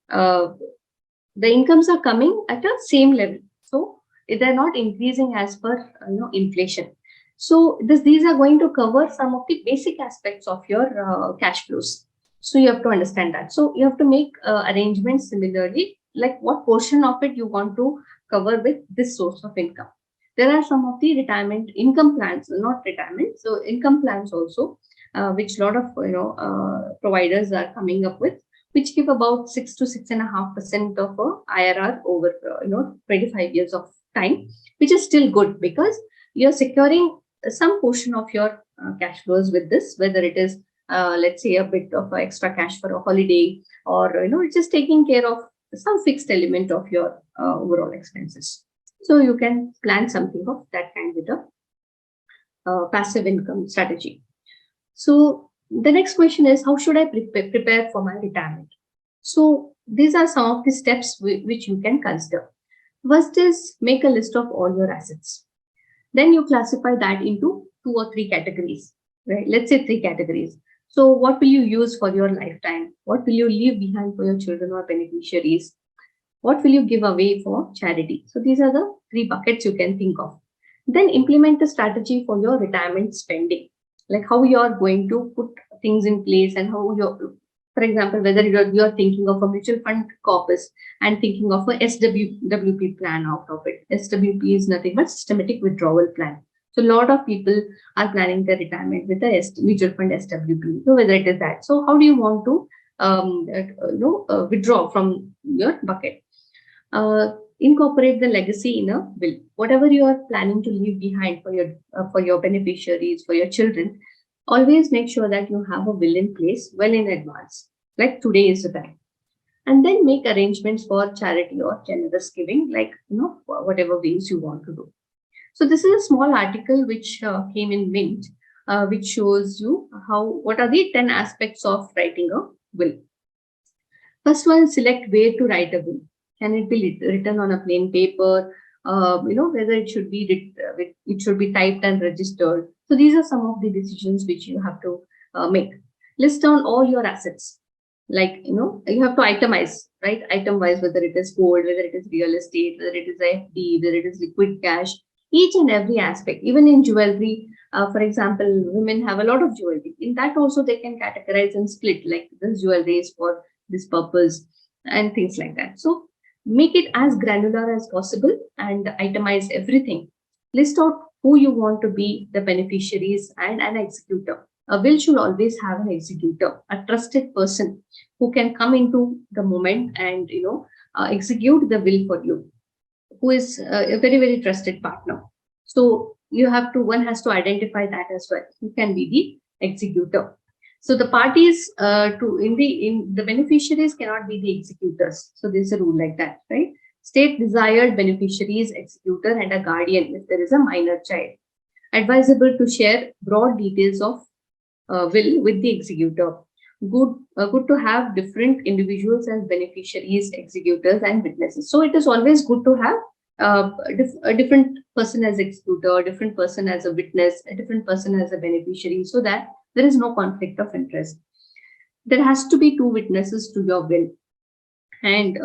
the incomes are coming at a same level, so they're not increasing as per inflation. So these are going to cover some of the basic aspects of your cash flows. So you have to understand that. So you have to make arrangements similarly, like what portion of it you want to cover with this source of income. There are some of the retirement income plans, not retirement, so income plans also, which a lot of providers are coming up with, which give about 6 to 6.5% of IRR over 25 years of time, which is still good because you're securing some portion of your cash flows with this, whether it is let's say a bit of extra cash for a holiday, or it's just taking care of some fixed element of your overall expenses. So you can plan something of that kind with a passive income strategy. So the next question is, how should I prepare for my retirement? So these are some of the steps which you can consider. First is make a list of all your assets. Then you classify that into two or three categories, right? Let's say three categories. So what will you use for your lifetime? What will you leave behind for your children or beneficiaries? What will you give away for charity? So these are the three buckets you can think of. Then implement a strategy for your retirement spending, like how you are going to put things in place and how you're, for example, whether you're thinking of a mutual fund corpus and thinking of a SWP plan out of it. SWP is nothing but systematic withdrawal plan. So a lot of people are planning their retirement with a mutual fund SWP. So whether it is that, so how do you want to withdraw from your bucket? Incorporate the legacy in a will. Whatever you are planning to leave behind for your beneficiaries, for your children, always make sure that you have a will in place well in advance. Like today is the time, and then make arrangements for charity or generous giving, like whatever ways you want to do. So this is a small article which came in Mint, which shows you what are the 10 aspects of writing a will. First one, select where to write a will. Can it be written on a plain paper? Whether it should be typed and registered. So these are some of the decisions which you have to make. List down all your assets. Like, you have to itemize, right? Item wise, whether it is gold, whether it is real estate, whether it is FD, whether it is liquid cash, each and every aspect, even in jewelry. For example, women have a lot of jewelry. In that also they can categorize and split, like this jewelry is for this purpose and things like that. So make it as granular as possible and itemize everything. List out who you want to be the beneficiaries and an executor. A will should always have an executor, a trusted person who can come into the moment and execute the will for you, who is a very very trusted partner. So one has to identify that as well, who can be the executor. So the parties in the beneficiaries cannot be the executors. So there's a rule like that, right? State desired beneficiaries, executor, and a guardian if there is a minor child. Advisable to share broad details of will with the executor. Good to have different individuals as beneficiaries, executors, and witnesses. So it is always good to have a different person as executor, a different person as a witness, a different person as a beneficiary, so that there is no conflict of interest. There has to be two witnesses to your will, and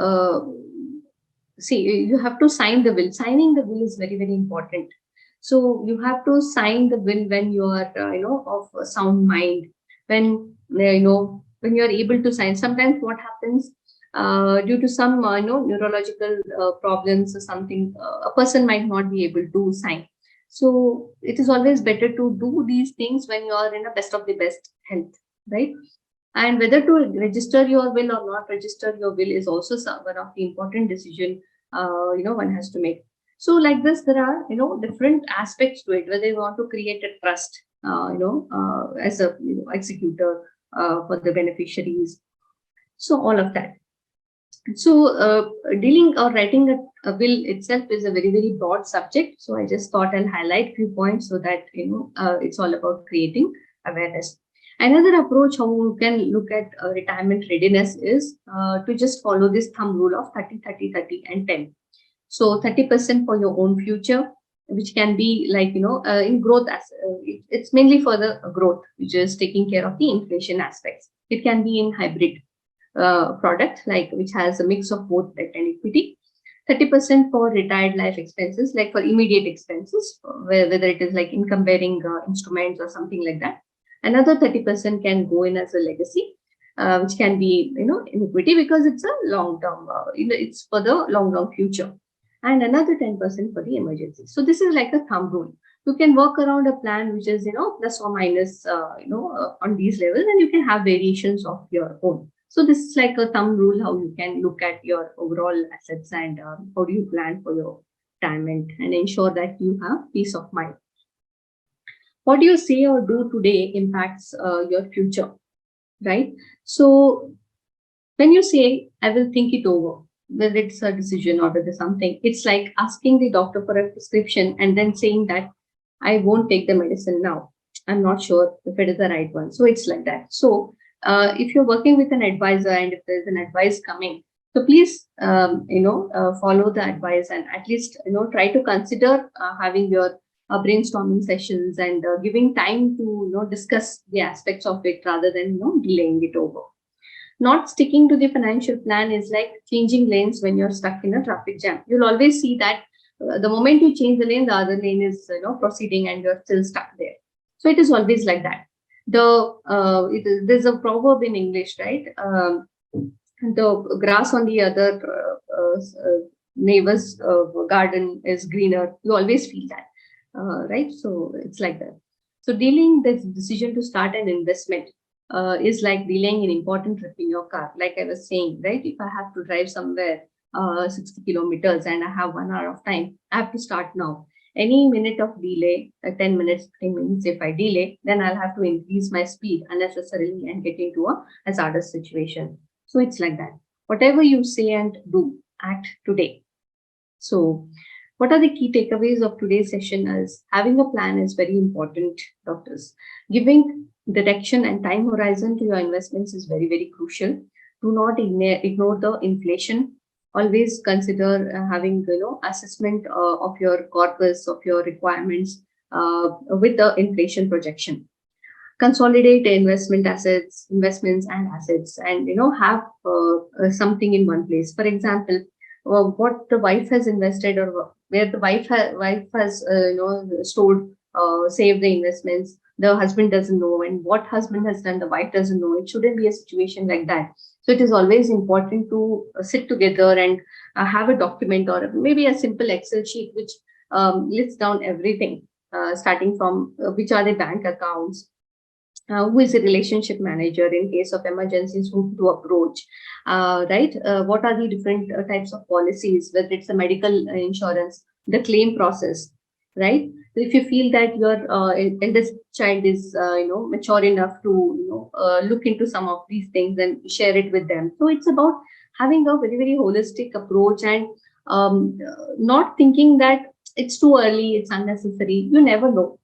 see, you have to sign the will. Signing the will is very very important. So you have to sign the will when you are of a sound mind, when when you are able to sign. Sometimes what happens, due to some neurological problems or something, a person might not be able to sign. So it is always better to do these things when you are in a best of the best health, right? And whether to register your will or not register your will is also one of the important decision one has to make. So like this, there are different aspects to it. Whether you want to create a trust, as a executor for the beneficiaries. So all of that. So dealing or writing a will itself is a very very broad subject. So I just thought I'll highlight few points so that it's all about creating awareness. Another approach how you can look at retirement readiness is to just follow this thumb rule of 30, 30, 30, and 10. So 30% for your own future, which can be like in growth. It's mainly for the growth, which is taking care of the inflation aspects. It can be in hybrid product, like which has a mix of both debt and equity. 30% for retired life expenses, like for immediate expenses, whether it is like income bearing instruments or something like that. Another 30% can go in as a legacy, which can be in equity, because it's a long term, it's for the long future. And another 10% for the emergency. So this is like a thumb rule. You can work around a plan which is plus or minus on these levels, and you can have variations of your own. So this is like a thumb rule how you can look at your overall assets and how do you plan for your retirement and ensure that you have peace of mind. What do you say or do today impacts your future, right? So when you say, I will think it over, whether it's a decision or whether something, it's like asking the doctor for a prescription and then saying that I won't take the medicine now. I'm not sure if it is the right one. So it's like that. So if you're working with an advisor and if there's an advice coming, So please, follow the advice, and at least, try to consider having your brainstorming sessions, and giving time to, discuss the aspects of it rather than, delaying it over. Not sticking to the financial plan is like changing lanes when you're stuck in a traffic jam. You'll always see that the moment you change the lane, the other lane is, proceeding, and you're still stuck there. So it is always like that. There's a proverb in English, right? The grass on the other neighbor's garden is greener. You always feel that, right? So it's like that. So dealing this decision to start an investment is like delaying an important trip in your car. Like I was saying, right? If I have to drive somewhere 60 kilometers and I have 1 hour of time, I have to start now. Any minute of delay, 10 minutes, 15 minutes, if I delay, then I'll have to increase my speed unnecessarily and get into a hazardous situation. So it's like that. Whatever you say and do, act today. So, what are the key takeaways of today's session? Is having a plan is very important, doctors. Giving direction and time horizon to your investments is very, very crucial. Do not ignore the inflation. Always consider having, assessment of your corpus, of your requirements with the inflation projection. Consolidate investments and assets, and have something in one place. For example, what the wife has invested, or where the wife has stored, saved the investments, the husband doesn't know, and what husband has done, the wife doesn't know. It shouldn't be a situation like that. So it is always important to sit together and have a document, or maybe a simple Excel sheet which lists down everything, starting from which are the bank accounts, who is a relationship manager in case of emergencies, who to approach, right? What are the different types of policies, whether it's a medical insurance, the claim process, right? So if you feel that your eldest child is, mature enough to, look into some of these things and share it with them. So it's about having a very, very holistic approach, and not thinking that it's too early, it's unnecessary. You never know,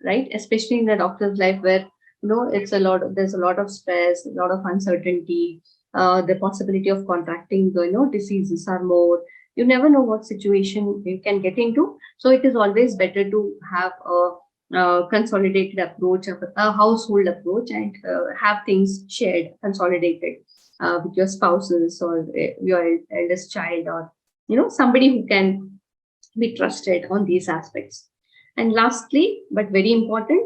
right? Especially in the doctor's life, where there's a lot of stress, a lot of uncertainty, the possibility of contracting diseases are more. You never know what situation you can get into. So it is always better to have a consolidated approach, a household approach, and have things shared, consolidated with your spouses, or your eldest child, or somebody who can be trusted on these aspects. And lastly, but very important,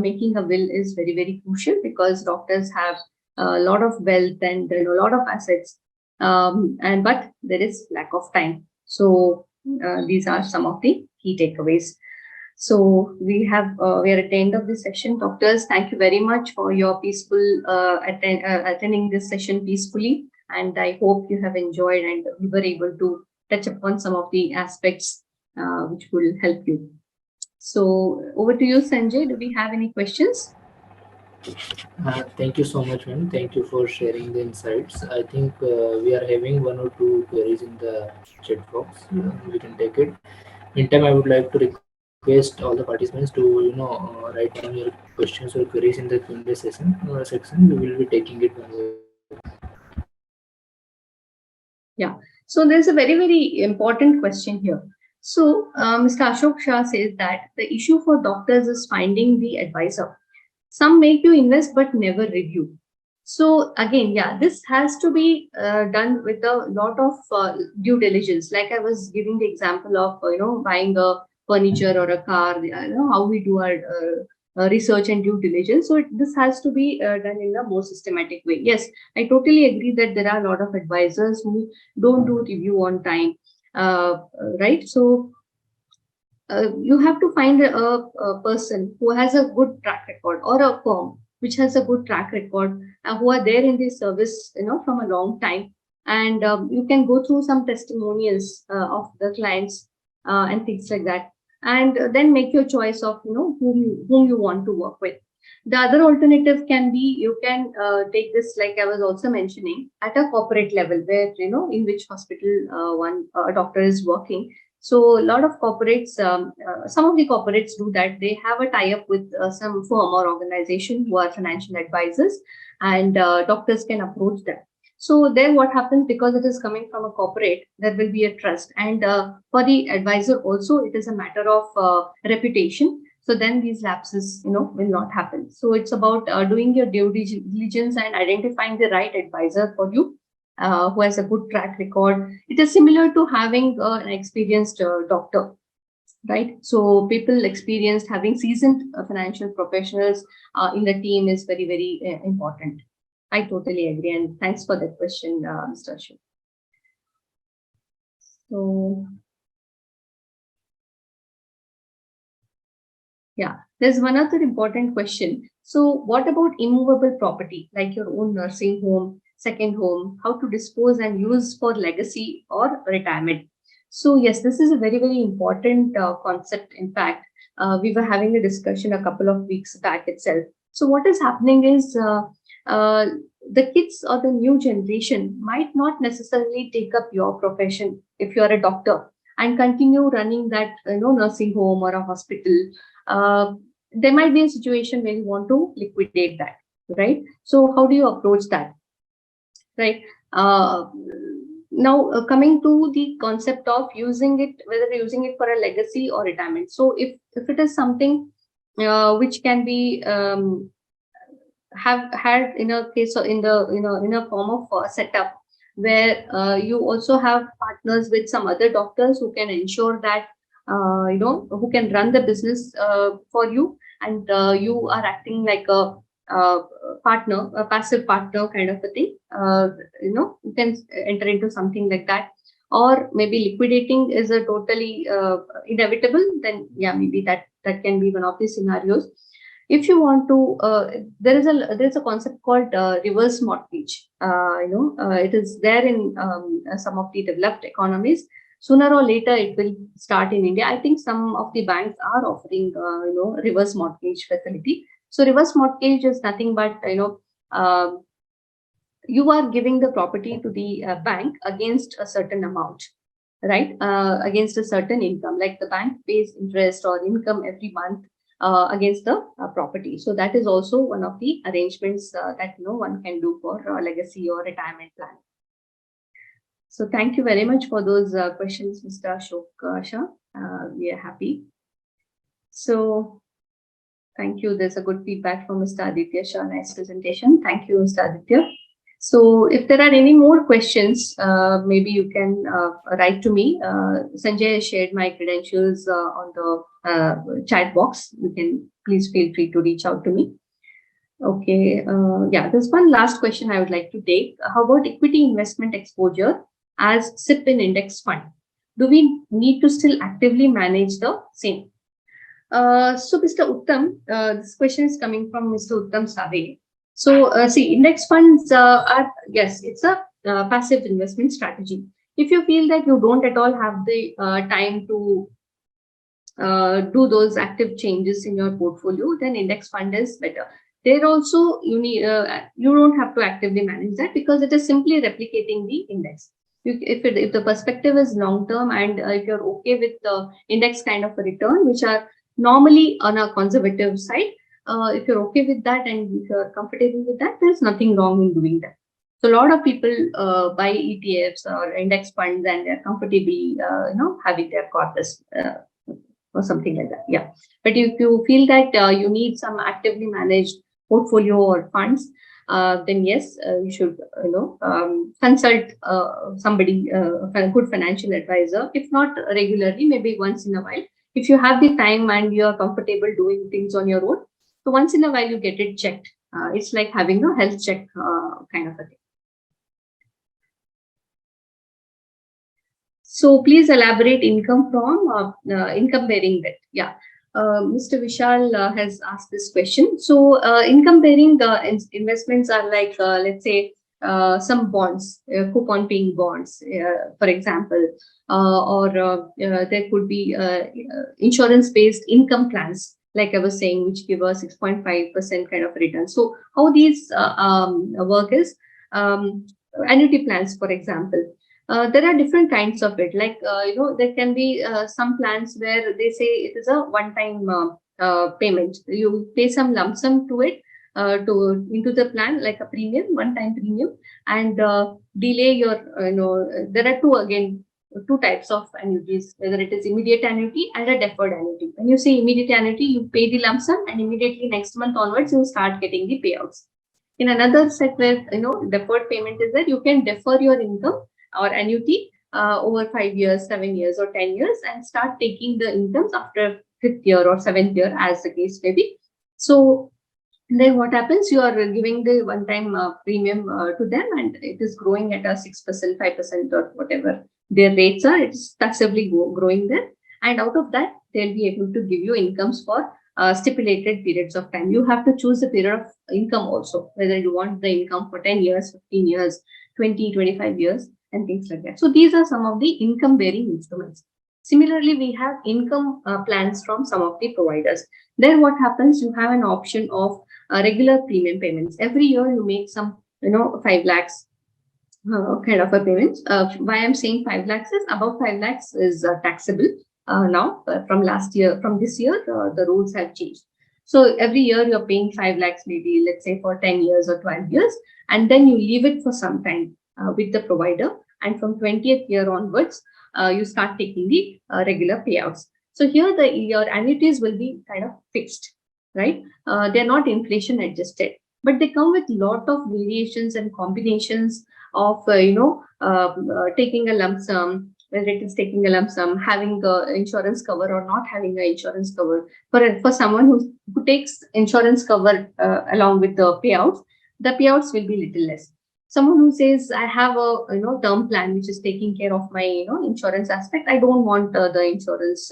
making a will is very, very crucial, because doctors have a lot of wealth and a lot of assets, and but there is lack of time. So these are some of the key takeaways. So we are at the end of this session. Doctors, thank you very much for your peaceful attending this session peacefully, and I hope you have enjoyed and we were able to touch upon some of the aspects which will help you. So over to you, Sanjay. Do we have any questions? Thank you so much, ma'am. Thank you for sharing the insights. I think we are having one or two queries in the chat box. We can take it. Meantime, I would like to request all the participants to write down your questions or queries in the Q&A section. We will be taking it one by one. Yeah. So there's a very, very important question here. So Mr. Ashok Shah says that the issue for doctors is finding the advisor. Some make you invest but never review. So again, yeah, this has to be done with a lot of due diligence. Like I was giving the example of buying a furniture or a car. How we do our research and due diligence. So this has to be done in a more systematic way. Yes, I totally agree that there are a lot of advisors who don't do review on time, right? So you have to find a person who has a good track record, or a firm which has a good track record, who are there in this service from a long time, and you can go through some testimonials of the clients and things like that, and then make your choice of whom you want to work with. The other alternative can be, you can take this, like I was also mentioning, at a corporate level, where in which hospital one doctor is working. So a lot of corporates, some of the corporates do that. They have a tie-up with some firm or organization who are financial advisors, and doctors can approach them. So there what happens, because it is coming from a corporate, there will be a trust. And for the advisor also, it is a matter of reputation. So then these lapses, will not happen. So it's about doing your due diligence and identifying the right advisor for you, who has a good track record. It is similar to having an experienced doctor, right? So people experienced, having seasoned financial professionals in the team is very, very important. I totally agree, and thanks for that question, Mr. Ashok. So yeah, there's one other important question. So what about immovable property, like your own nursing home, second home, how to dispose and use for legacy or retirement? So yes, this is a very, very important concept. In fact, we were having a discussion a couple of weeks back itself. So what is happening is uh, the kids or the new generation might not necessarily take up your profession if you are a doctor and continue running that nursing home or a hospital. uh, there might be a situation where you want to liquidate that, right? So how do you approach that, right? uh, Now, coming to the concept of using it, whether using it for a legacy or retirement. So if it is something which can be have had in a case, or in the in a form of setup where you also have partners with some other doctors who can ensure that who can run the business for you, and you are acting like a uh, partner, a passive partner kind of a thing. You can enter into something like that. Or maybe liquidating is a totally inevitable, then yeah, maybe that can be one of the scenarios. If you want to, there is a concept called reverse mortgage. It is there in some of the developed economies. Sooner or later it will start in India. I think some of the banks are offering reverse mortgage facility. So reverse mortgage is nothing but uh, you are giving the property to the bank against a certain amount, right? Against a certain income, like the bank pays interest or income every month against the property. So that is also one of the arrangements that one can do for legacy or retirement plan. So thank you very much for those questions, Mr. Ashok Shah. We are happy. So thank you. There's a good feedback from Mr. Aditya Shah. Nice presentation. Thank you, Mr. Aditya. So if there are any more questions, maybe you can write to me. Sanjay has shared my credentials on the chat box. You can please feel free to reach out to me. Okay. Yeah, there's one last question I would like to take. How about equity investment exposure as SIP in index fund? Do we need to still actively manage the same? So, Mr. Uttam, this question is coming from Mr. Uttam Save. So, see, index funds are, yes, it's a passive investment strategy. If you feel that you don't at all have the time to do those active changes in your portfolio, then index fund is better. There also, you don't have to actively manage that, because it is simply replicating the index. If the perspective is long term, and if you're okay with the index kind of a return, which are normally on a conservative side, if you're okay with that and if you're comfortable with that, there's nothing wrong in doing that. So a lot of people buy ETFs or index funds, and they're comfortably, having their corpus or something like that. Yeah. But if you feel that you need some actively managed portfolio or funds, then yes, you should, consult somebody, a good financial advisor. If not regularly, maybe once in a while. If you have the time and you are comfortable doing things on your own, so once in a while you get it checked. It's like having a health check kind of a thing. So please elaborate income from income bearing debt. Yeah. Mr. Vishal has asked this question. So income bearing investments are like, let's say, some bonds, coupon paying bonds, for example, or there could be insurance based income plans, like I was saying, which give a 6.5% kind of return. So how these work is, annuity plans, for example. There are different kinds of it. Like, there can be some plans where they say it is a one-time payment. You pay some lump sum to it to into the plan, like a premium, one-time premium, and delay your, there are two types of annuities, whether it is immediate annuity and a deferred annuity. When you say immediate annuity, you pay the lump sum and immediately next month onwards you start getting the payouts. In another set where deferred payment is that you can defer your income or annuity over 5 years, 7 years, or 10 years, and start taking the incomes after 5th year or 7th year, as the case may be. So then what happens? You are giving the one-time premium to them, and it is growing at a 6%, 5%, or whatever their rates are. It's passively growing there, and out of that, they'll be able to give you incomes for stipulated periods of time. You have to choose the period of income also, whether you want the income for 10 years, 15 years, 20, 25 years, and things like that. So these are some of the income-bearing instruments. Similarly, we have income plans from some of the providers. Then what happens? You have an option of regular premium payments. Every year you make some, 5 lakhs kind of a payments. Why I'm saying 5 lakhs is above 5 lakhs is taxable now. From this year, the rules have changed. So every year you're paying 5 lakhs, maybe let's say for 10 years or 12 years, and then you leave it for some time with the provider. And from 20th year onwards, you start taking the regular payouts. So here your annuities will be kind of fixed, right? They're not inflation adjusted, but they come with lot of variations and combinations of taking a lump sum, whether it is taking a lump sum, having the insurance cover or not having an insurance cover. For someone who takes insurance cover along with the payouts will be little less. Someone who says, I have a term plan which is taking care of my insurance aspect, I don't want the insurance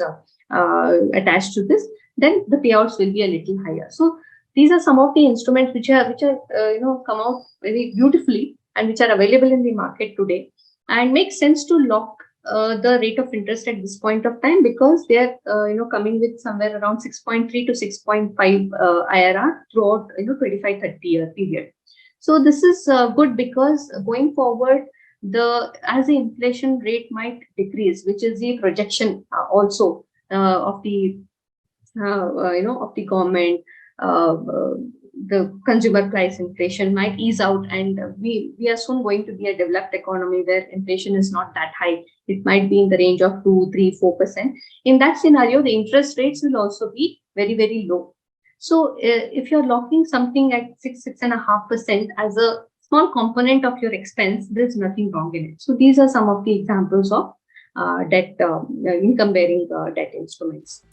attached to this, then the payouts will be a little higher. So these are some of the instruments which are come out very beautifully and which are available in the market today, and makes sense to lock the rate of interest at this point of time, because they are coming with somewhere around 6.3 to 6.5 IRR throughout 25-30 year period. So this is good, because going forward, as the inflation rate might decrease, which is the projection also of the of the government, the consumer price inflation might ease out, and we are soon going to be a developed economy where inflation is not that high. It might be in the range of 2, 3, 4%. In that scenario, the interest rates will also be very, very low. So if you're locking something at 6.5% as a small component of your expense, there's nothing wrong in it. So these are some of the examples of income-bearing debt instruments.